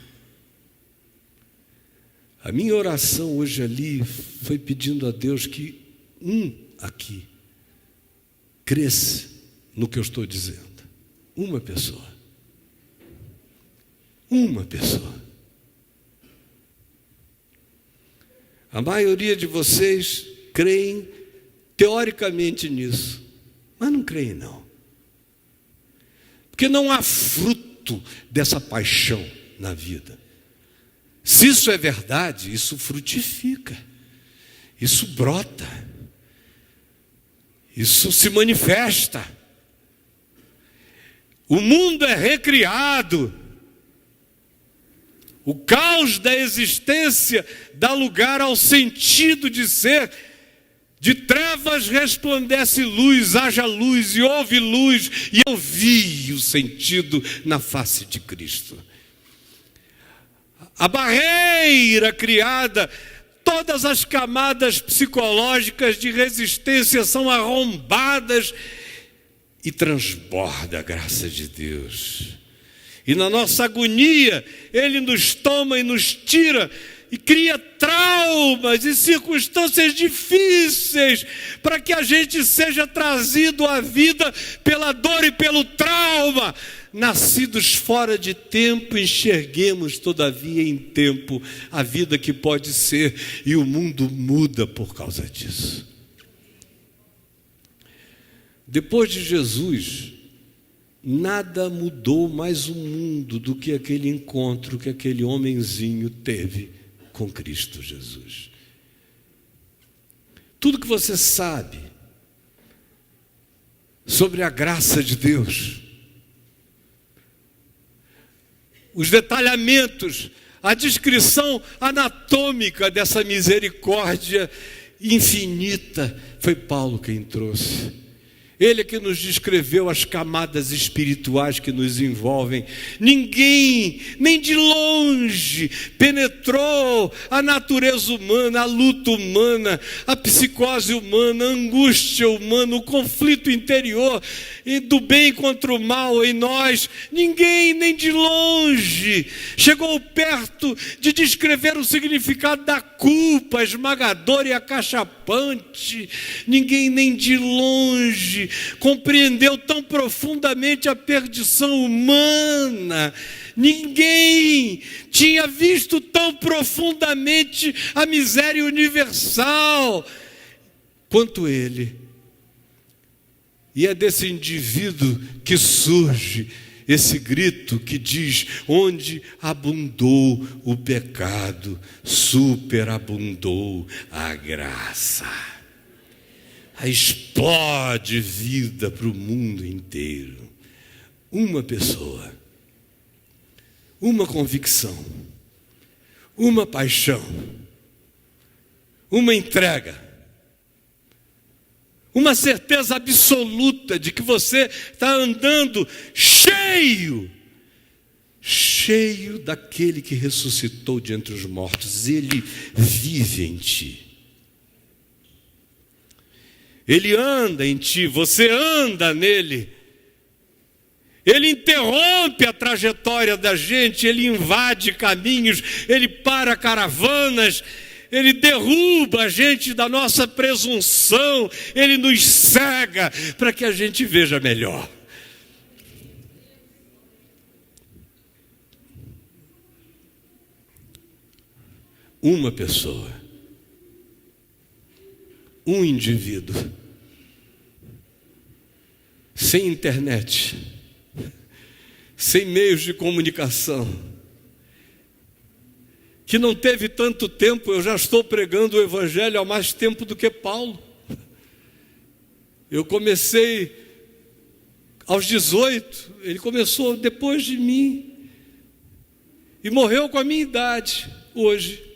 A minha oração hoje ali foi pedindo a Deus que aqui cresça no que eu estou dizendo. Uma pessoa. Uma pessoa. A maioria de vocês creem teoricamente nisso, mas não creem não. Porque não há fruto dessa paixão na vida. Se isso é verdade, isso frutifica, isso brota, isso se manifesta. O mundo é recriado, o caos da existência dá lugar ao sentido de ser. De trevas resplandece luz, haja luz e houve luz, e eu vi o sentido na face de Cristo. A barreira criada, todas as camadas psicológicas de resistência são arrombadas e transborda a graça de Deus. E na nossa agonia, Ele nos toma e nos tira e cria traumas e circunstâncias difíceis para que a gente seja trazido à vida pela dor e pelo trauma. Nascidos fora de tempo, enxerguemos todavia em tempo a vida que pode ser, e o mundo muda por causa disso. Depois de Jesus, nada mudou mais o mundo do que aquele encontro que aquele homenzinho teve com Cristo Jesus. Tudo que você sabe sobre a graça de Deus, os detalhamentos, a descrição anatômica dessa misericórdia infinita, foi Paulo quem trouxe. Ele é que nos descreveu as camadas espirituais que nos envolvem. Ninguém, nem de longe, penetrou a natureza humana, a luta humana, a psicose humana, a angústia humana, o conflito interior do bem contra o mal em nós. Ninguém, nem de longe, chegou perto de descrever o significado da culpa esmagadora e acachapante. Ninguém, nem de longe, compreendeu tão profundamente a perdição humana. Ninguém tinha visto tão profundamente a miséria universal quanto ele. E é desse indivíduo que surge esse grito que diz: onde abundou o pecado, superabundou a graça. Aí explode vida para o mundo inteiro. Uma pessoa, uma convicção, uma paixão, uma entrega, uma certeza absoluta de que você está andando cheio daquele que ressuscitou de entre os mortos. Ele vive em ti. Ele anda em ti, você anda nele. Ele interrompe a trajetória da gente, ele invade caminhos, ele para caravanas, Ele derruba a gente da nossa presunção, Ele nos cega para que a gente veja melhor. Uma pessoa, um indivíduo, sem internet, sem meios de comunicação, que não teve tanto tempo. Eu já estou pregando o Evangelho há mais tempo do que Paulo. Eu comecei aos 18, ele começou depois de mim, e morreu com a minha idade, hoje.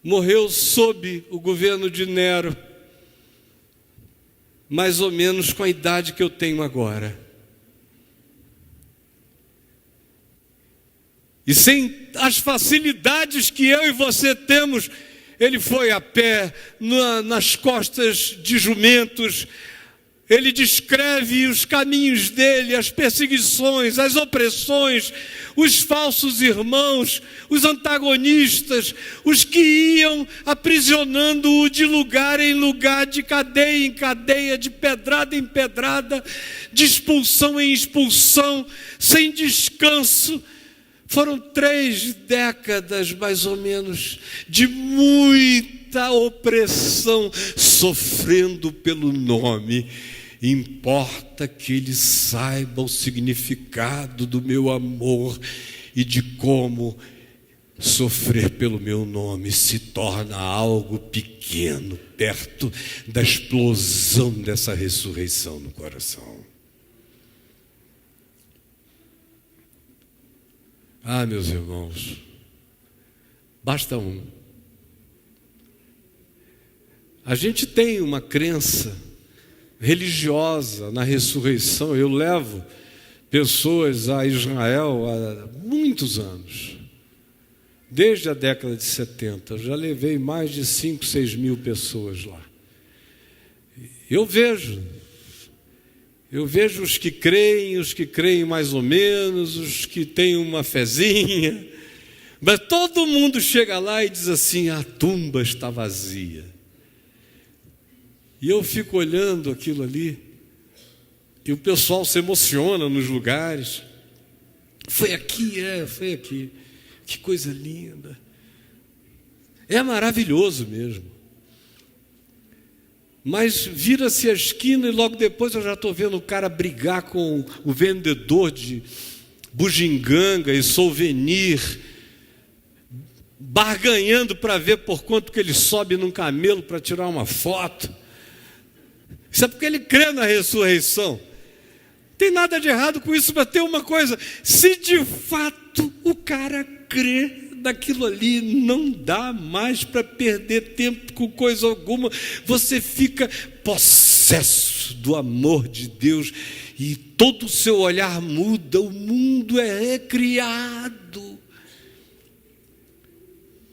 Morreu sob o governo de Nero, mais ou menos com a idade que eu tenho agora. E sem as facilidades que eu e você temos, ele foi a pé, nas costas de jumentos. Ele descreve os caminhos dele, as perseguições, as opressões, os falsos irmãos, os antagonistas, os que iam aprisionando-o de lugar em lugar, de cadeia em cadeia, de pedrada em pedrada, de expulsão em expulsão, sem descanso. Foram 3 décadas, mais ou menos, de muita opressão, sofrendo pelo nome. Importa que ele saiba o significado do meu amor e de como sofrer pelo meu nome se torna algo pequeno, perto da explosão dessa ressurreição no coração. Ah, meus irmãos, basta um. A gente tem uma crença religiosa na ressurreição. Eu levo pessoas a Israel há muitos anos, desde a década de 70. Eu já levei mais de 5, 6 mil pessoas lá. Eu vejo os que creem mais ou menos, os que têm uma fezinha, mas todo mundo chega lá e diz assim: a tumba está vazia. E eu fico olhando aquilo ali, e o pessoal se emociona nos lugares. Foi aqui, foi aqui. Que coisa linda. É maravilhoso mesmo. Mas vira-se a esquina e logo depois eu já estou vendo o cara brigar com o vendedor de bugiganga e souvenir, barganhando para ver por quanto que ele sobe num camelo para tirar uma foto. Isso é porque ele crê na ressurreição. Não tem nada de errado com isso, mas tem uma coisa: se de fato o cara crê naquilo ali, não dá mais para perder tempo com coisa alguma. Você fica possesso do amor de Deus e todo o seu olhar muda. O mundo é recriado.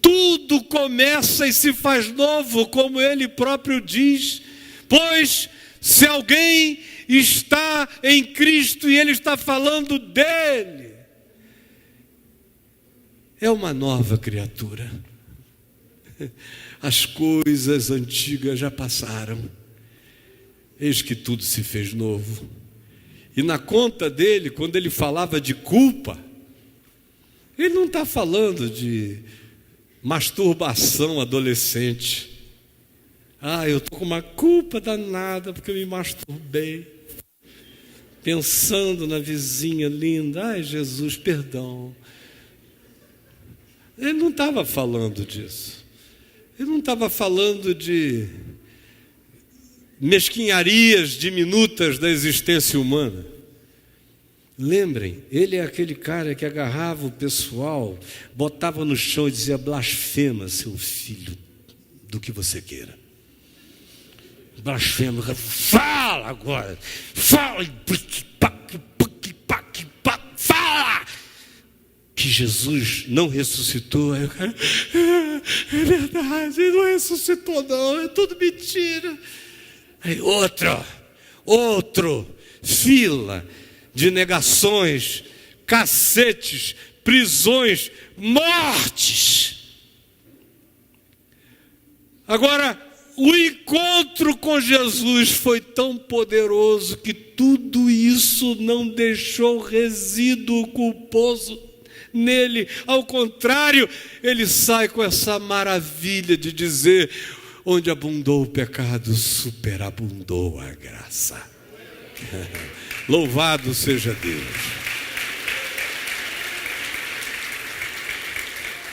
Tudo começa e se faz novo, como ele próprio diz. Pois se alguém está em Cristo e ele está falando dele, é uma nova criatura. As coisas antigas já passaram, eis que tudo se fez novo. E na conta dele, quando ele falava de culpa, ele não está falando de masturbação adolescente. Eu estou com uma culpa danada porque eu me masturbei, pensando na vizinha linda. Ai, Jesus, perdão. Ele não estava falando disso. Ele não estava falando de mesquinharias diminutas da existência humana. Lembrem, ele é aquele cara que agarrava o pessoal, botava no chão e dizia: blasfema, seu filho, do que você queira. Blasfema, fala agora, fala, fala que Jesus não ressuscitou. Aí o cara: é verdade, ele não ressuscitou não, é tudo mentira. Aí outro, fila de negações, cacetes, prisões, mortes. Agora, o encontro com Jesus foi tão poderoso que tudo isso não deixou resíduo culposo nele. Ao contrário, ele sai com essa maravilha de dizer: onde abundou o pecado, superabundou a graça. Louvado seja Deus.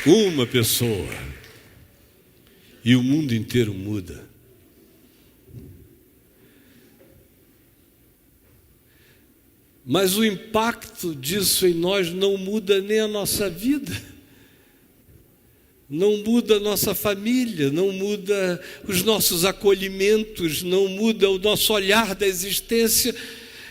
Uma pessoa e o mundo inteiro muda. Mas o impacto disso em nós não muda nem a nossa vida, não muda a nossa família, não muda os nossos acolhimentos, não muda o nosso olhar da existência.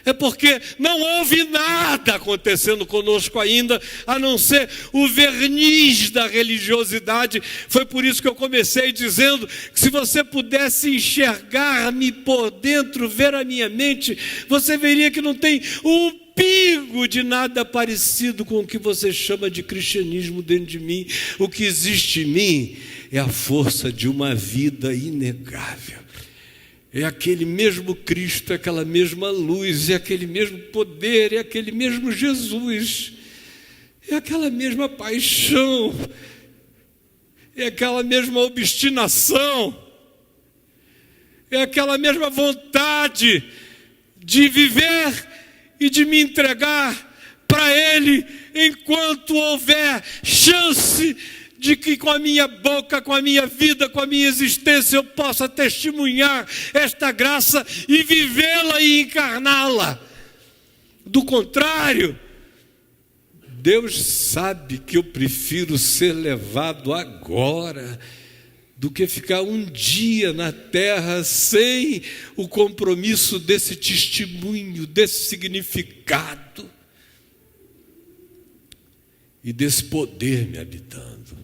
É porque não houve nada acontecendo conosco ainda, a não ser o verniz da religiosidade. Foi por isso que eu comecei dizendo que se você pudesse enxergar-me por dentro, ver a minha mente, você veria que não tem um pingo de nada parecido com o que você chama de cristianismo dentro de mim. O que existe em mim é a força de uma vida inegável. É aquele mesmo Cristo, é aquela mesma luz, é aquele mesmo poder, é aquele mesmo Jesus, é aquela mesma paixão, é aquela mesma obstinação, é aquela mesma vontade de viver e de me entregar para Ele enquanto houver chance de que com a minha boca, com a minha vida, com a minha existência eu possa testemunhar esta graça e vivê-la e encarná-la. Do contrário, Deus sabe que eu prefiro ser levado agora do que ficar um dia na terra sem o compromisso desse testemunho, desse significado e desse poder me habitando.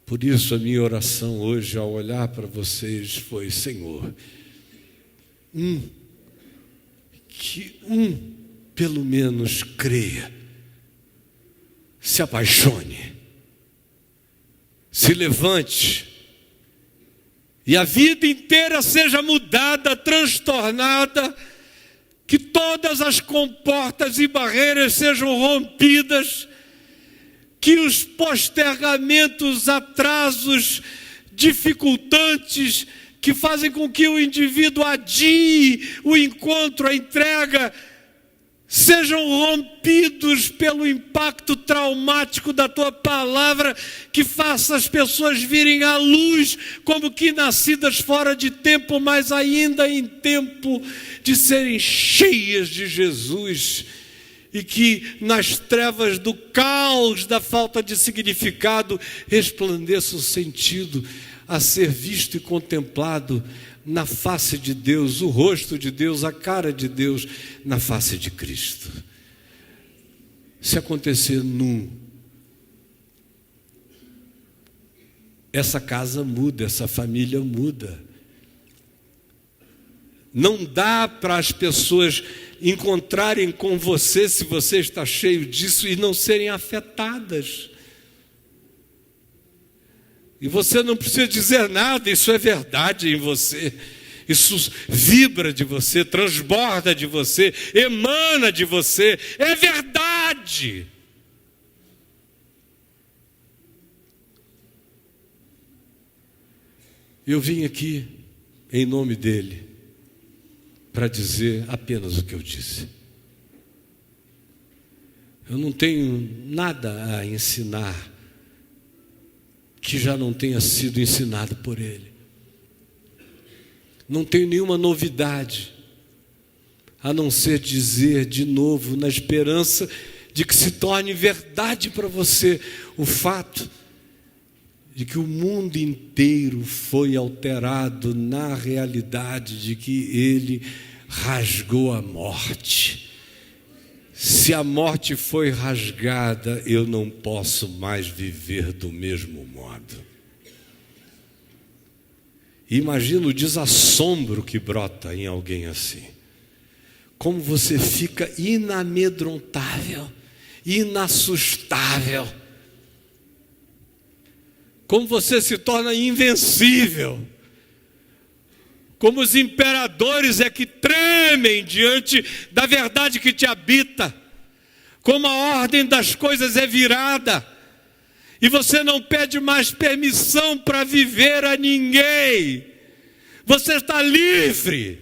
Por isso a minha oração hoje, ao olhar para vocês, foi: Senhor, que pelo menos creia, se apaixone, se levante, e a vida inteira seja mudada, transtornada, que todas as comportas e barreiras sejam rompidas, que os postergamentos, atrasos, dificultantes, que fazem com que o indivíduo adie o encontro, a entrega, sejam rompidos pelo impacto traumático da Tua palavra, que faça as pessoas virem à luz como que nascidas fora de tempo, mas ainda em tempo de serem cheias de Jesus, e que nas trevas do caos, da falta de significado, resplandeça o sentido a ser visto e contemplado na face de Deus, o rosto de Deus, a cara de Deus na face de Cristo. Se acontecer essa casa muda, essa família muda. Não dá para as pessoas encontrarem com você, se você está cheio disso, e não serem afetadas. E você não precisa dizer nada, isso é verdade em você. Isso vibra de você, transborda de você, emana de você, é verdade. Eu vim aqui em nome dele para dizer apenas o que eu disse. Eu não tenho nada a ensinar que já não tenha sido ensinado por ele. Não tenho nenhuma novidade, a não ser dizer de novo, na esperança de que se torne verdade para você o fato de que o mundo inteiro foi alterado na realidade de que ele rasgou a morte. Se a morte foi rasgada, eu não posso mais viver do mesmo modo. Imagina o desassombro que brota em alguém assim. Como você fica inamedrontável inassustável. Como você se torna invencível. Como os imperadores é que tremem diante da verdade que te habita. Como a ordem das coisas é virada. E você não pede mais permissão para viver a ninguém. Você está livre.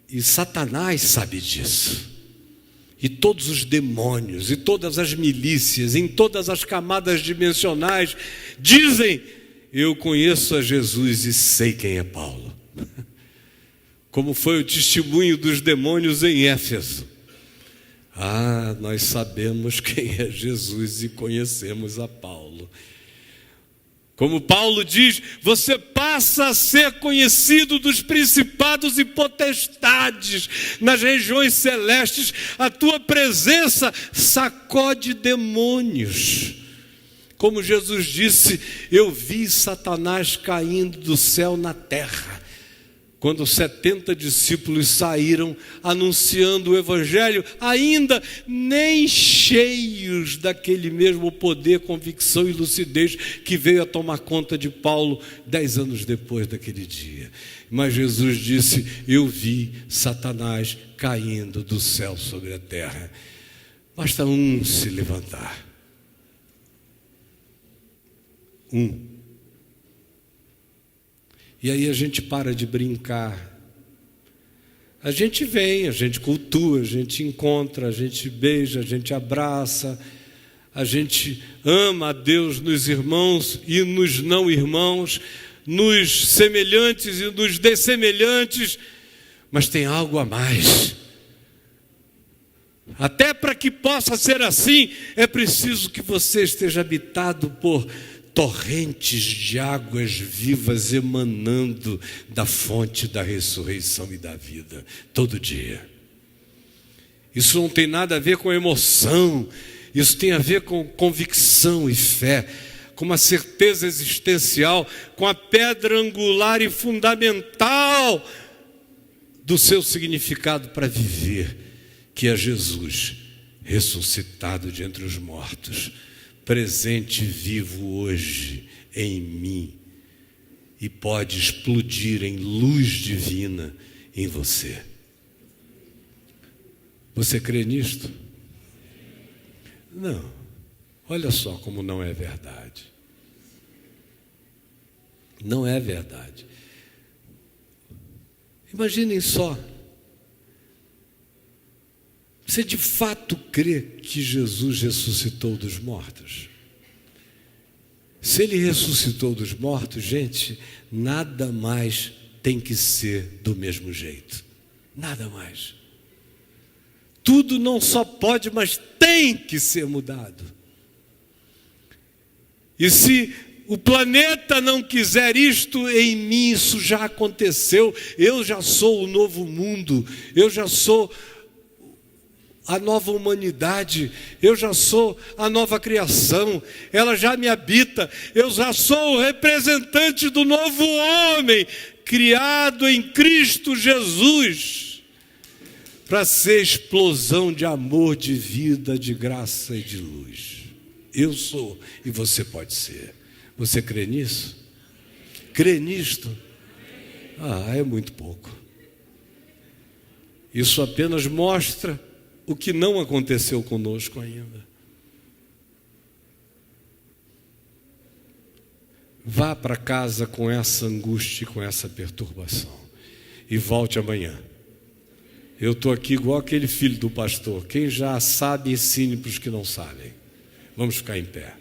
E Satanás sabe disso. E todos os demônios, e todas as milícias, em todas as camadas dimensionais, dizem: eu conheço a Jesus e sei quem é Paulo. Como foi o testemunho dos demônios em Éfeso. Nós sabemos quem é Jesus e conhecemos a Paulo. Como Paulo diz, você passa a ser conhecido dos principados e potestades nas regiões celestes. A tua presença sacode demônios. Como Jesus disse, eu vi Satanás caindo do céu na terra. Quando 70 discípulos saíram anunciando o Evangelho, ainda nem cheios daquele mesmo poder, convicção e lucidez que veio a tomar conta de Paulo 10 anos depois daquele dia. Mas Jesus disse, eu vi Satanás caindo do céu sobre a terra. Basta um se levantar. E aí a gente para de brincar. A gente vem, a gente cultua, a gente encontra, a gente beija, a gente abraça, a gente ama a Deus nos irmãos e nos não irmãos, nos semelhantes e nos dessemelhantes, mas tem algo a mais. Até para que possa ser assim, é preciso que você esteja habitado por torrentes de águas vivas emanando da fonte da ressurreição e da vida, todo dia. Isso não tem nada a ver com emoção, isso tem a ver com convicção e fé, com uma certeza existencial, com a pedra angular e fundamental do seu significado para viver, que é Jesus, ressuscitado de entre os mortos, presente vivo hoje em mim e pode explodir em luz divina em você. Você crê nisto? Não. Olha só como não é verdade. Não é verdade. Imaginem só. Você de fato crê que Jesus ressuscitou dos mortos? Se Ele ressuscitou dos mortos, gente, nada mais tem que ser do mesmo jeito. Nada mais. Tudo não só pode, mas tem que ser mudado. E se o planeta não quiser isto em mim, isso já aconteceu. Eu já sou o novo mundo. Eu já sou a nova humanidade, eu já sou a nova criação, ela já me habita, eu já sou o representante do novo homem, criado em Cristo Jesus, para ser explosão de amor, de vida, de graça e de luz. Eu sou e você pode ser. Você crê nisso? Crê nisto? É muito pouco. Isso apenas mostra o que não aconteceu conosco ainda. Vá para casa com essa angústia e com essa perturbação e volte amanhã. Eu estou aqui igual aquele filho do pastor. Quem já sabe, ensine para os que não sabem. Vamos ficar em pé.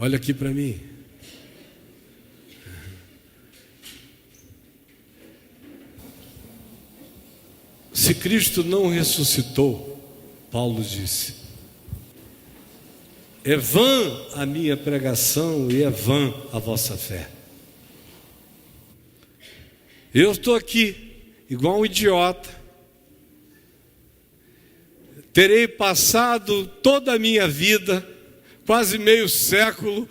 Olha aqui para mim. Se Cristo não ressuscitou, Paulo disse, é vã a minha pregação e é vã a vossa fé. Eu estou aqui, igual um idiota, terei passado toda a minha vida, quase meio século,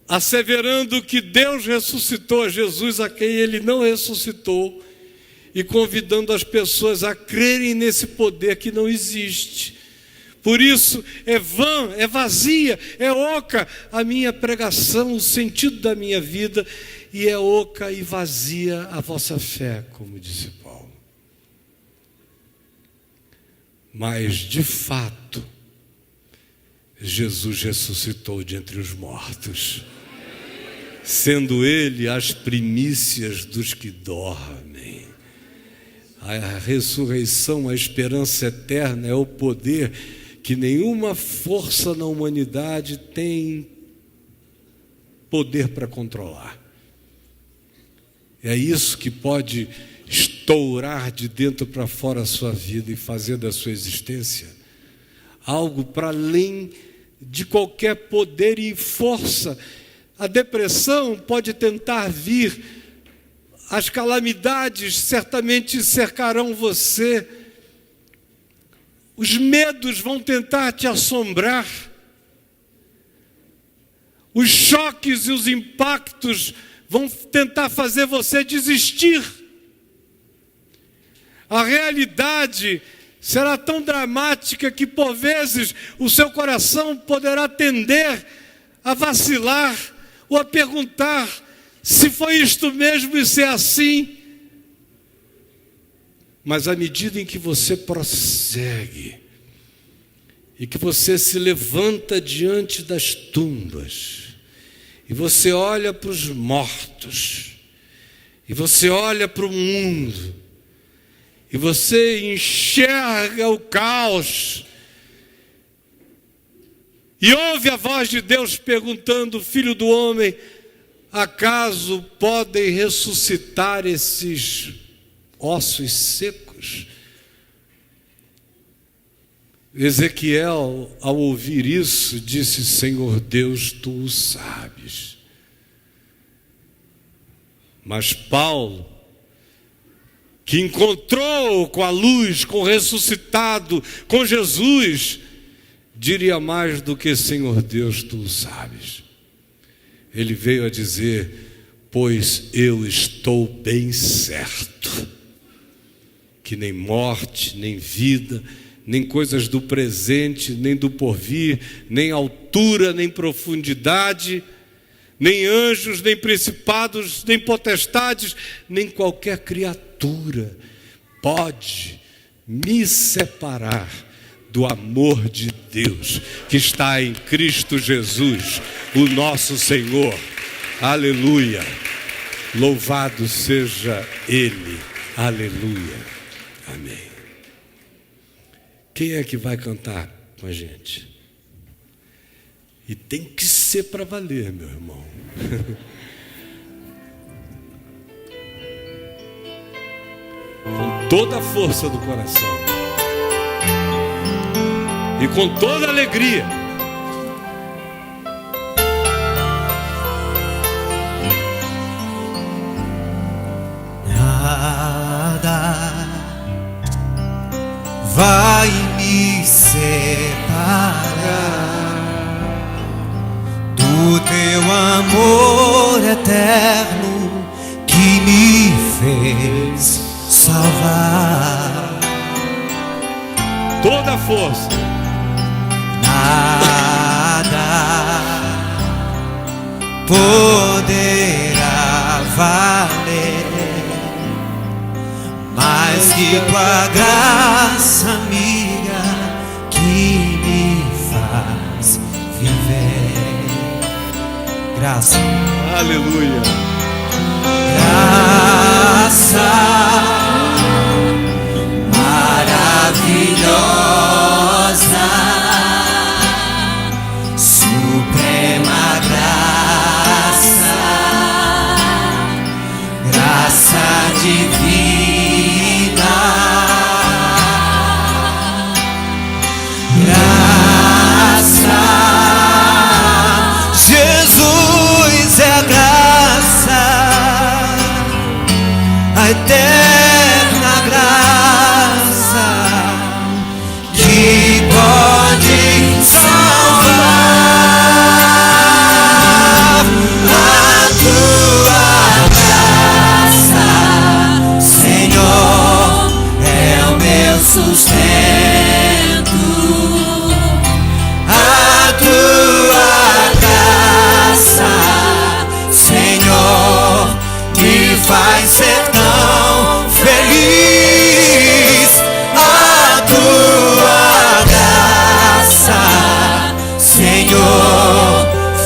asseverando que Deus ressuscitou a Jesus a quem Ele não ressuscitou, e convidando as pessoas a crerem nesse poder que não existe. Por isso é vã, é vazia, é oca a minha pregação, o sentido da minha vida, e é oca e vazia a vossa fé, como disse Paulo. Mas, de fato, Jesus ressuscitou de entre os mortos, sendo Ele as primícias dos que dormem. A ressurreição, a esperança eterna é o poder que nenhuma força na humanidade tem poder para controlar. É isso que pode estourar de dentro para fora a sua vida e fazer da sua existência algo para além de qualquer poder e força. A depressão pode tentar vir, as calamidades certamente cercarão você, os medos vão tentar te assombrar, os choques e os impactos vão tentar fazer você desistir. A realidade será tão dramática que, por vezes, o seu coração poderá tender a vacilar ou a perguntar se foi isto mesmo e se é assim. Mas à medida em que você prossegue e que você se levanta diante das tumbas, e você olha para os mortos, e você olha para o mundo, e você enxerga o caos, e ouve a voz de Deus perguntando: Filho do homem, acaso podem ressuscitar esses ossos secos? Ezequiel, ao ouvir isso, disse: Senhor Deus, tu o sabes. Mas Paulo, que encontrou com a luz, com o ressuscitado, com Jesus, diria mais do que Senhor Deus, tu o sabes. Ele veio a dizer: pois eu estou bem certo que nem morte, nem vida, nem coisas do presente, nem do porvir, nem altura, nem profundidade, nem anjos, nem principados, nem potestades, nem qualquer criatura pode me separar do amor de Deus que está em Cristo Jesus, o nosso Senhor. Aleluia! Louvado seja Ele. Aleluia. Amém. Quem é que vai cantar com a gente? E tem que ser para valer, meu irmão. Com toda a força do coração e com toda a alegria. Nada vai me separar do teu amor eterno que me fez salvar. Toda a força. Nada poderá valer mais que tua graça amiga que me faz viver. Graça, Aleluia. graça maravilhosa, suprema graça, graça divina, graça, Jesus é a graça, a eterna graça que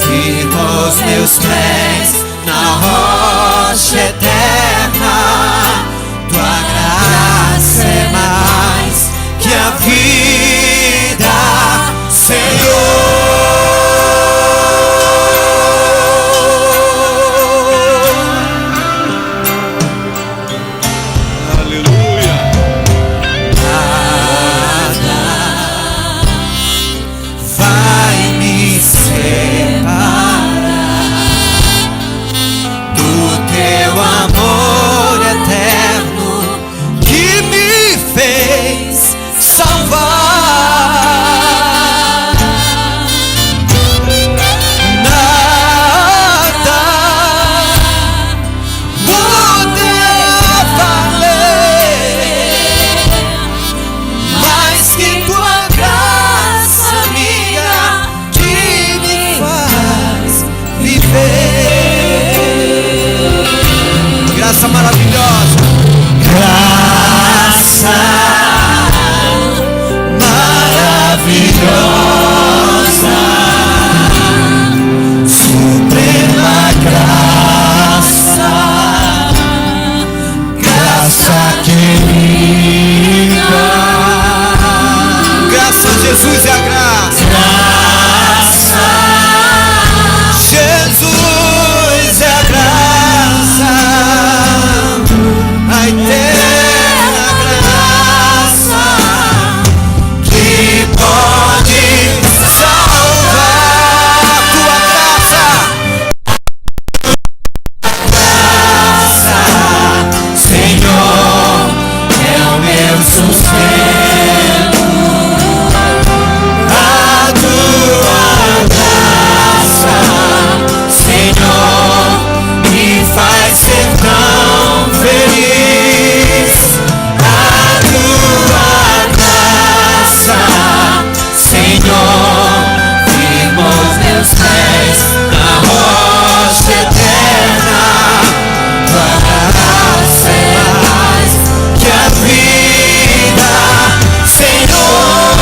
firma os meus pés na rocha eterna. Tua graça é mais que a vida, Senhor. Graça maravilhosa, graça maravilhosa, suprema graça, graça querida. graça a Jesus é a graça. Jesus é a graça, a eterna graça que pode salvar. Tua graça, Senhor, é o meu sustento. A tua graça, Senhor, me faz ser tão feliz. A tua graça, Senhor, firma os meus pés na rocha eterna. Tua graça é mais que a vida, Senhor.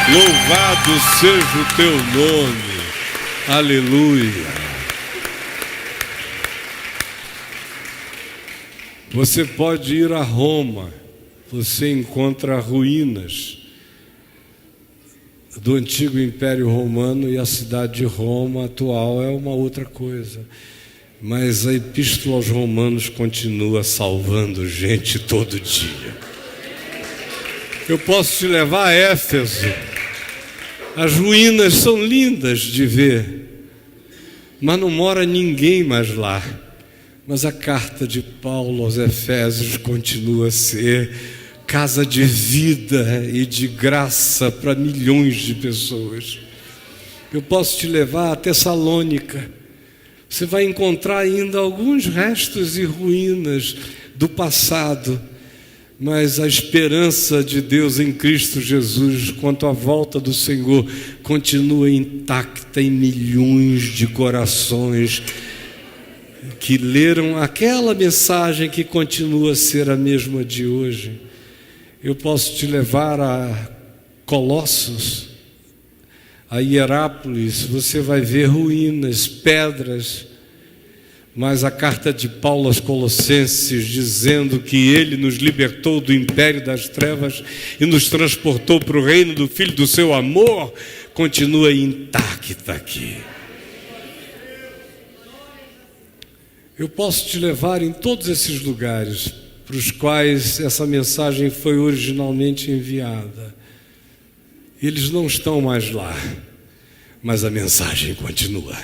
Louvado seja o teu nome, aleluia. Você pode ir a Roma, você encontra ruínas do antigo Império Romano, e a cidade de Roma atual é uma outra coisa. Mas a Epístola aos Romanos continua salvando gente todo dia. Eu posso te levar a Éfeso. As ruínas são lindas de ver, mas não mora ninguém mais lá. Mas a carta de Paulo aos Efésios continua a ser casa de vida e de graça para milhões de pessoas. Eu posso te levar a Tessalônica. Você vai encontrar ainda alguns restos e ruínas do passado, mas a esperança de Deus em Cristo Jesus quanto à volta do Senhor continua intacta em milhões de corações que leram aquela mensagem que continua a ser a mesma de hoje. Eu posso te levar a Colossos, a Hierápolis. Você vai ver ruínas, pedras, mas a carta de Paulo aos Colossenses, dizendo que ele nos libertou do império das trevas e nos transportou para o reino do Filho do seu amor, continua intacta aqui. Eu posso te levar em todos esses lugares para os quais essa mensagem foi originalmente enviada. Eles não estão mais lá, mas a mensagem continua.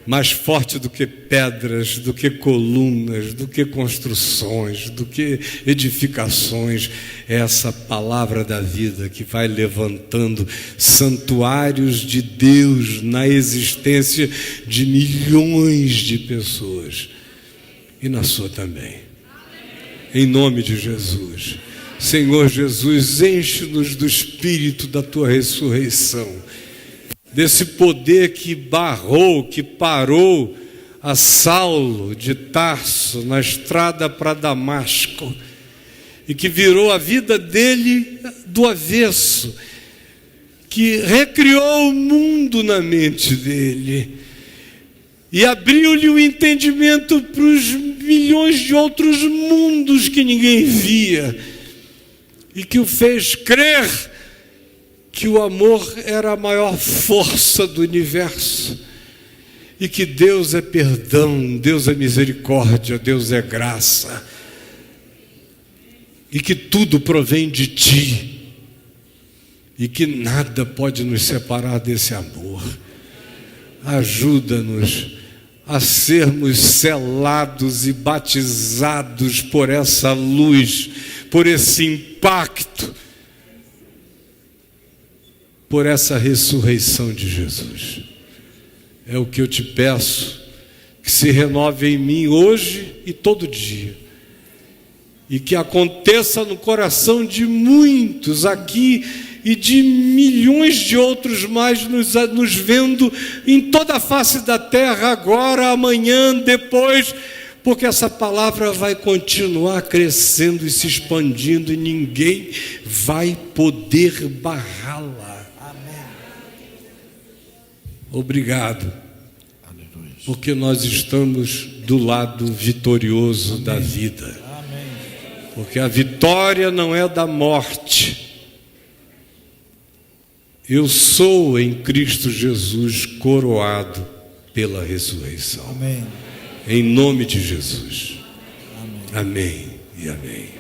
mais forte do que pedras, do que colunas, do que construções, do que edificações, é essa palavra da vida que vai levantando santuários de Deus na existência de milhões de pessoas, e na sua também. Em nome de Jesus. Senhor Jesus, enche-nos do Espírito da Tua ressurreição, desse poder que barrou, que parou a Saulo de Tarso na estrada para Damasco, e que virou a vida dele do avesso, que recriou o mundo na mente dele, e abriu-lhe o entendimento para os milhões de outros mundos que ninguém via, e que o fez crer que o amor era a maior força do universo, e que Deus é perdão, Deus é misericórdia, Deus é graça, e que tudo provém de Ti, e que nada pode nos separar desse amor. Ajuda-nos a sermos selados e batizados por essa luz, por esse impacto, por essa ressurreição de Jesus. É o que eu te peço, que se renove em mim hoje e todo dia, e que aconteça no coração de muitos aqui e de milhões de outros mais nos vendo em toda a face da terra, agora, amanhã, depois, porque essa palavra vai continuar crescendo e se expandindo, e ninguém vai poder barrá-la. Amém. Obrigado, aleluia, porque nós estamos do lado vitorioso, amém, da vida. Amém. Porque a vitória não é da morte. Eu sou em Cristo Jesus coroado pela ressurreição. Amém. Em nome de Jesus. Amém. Amém e amém.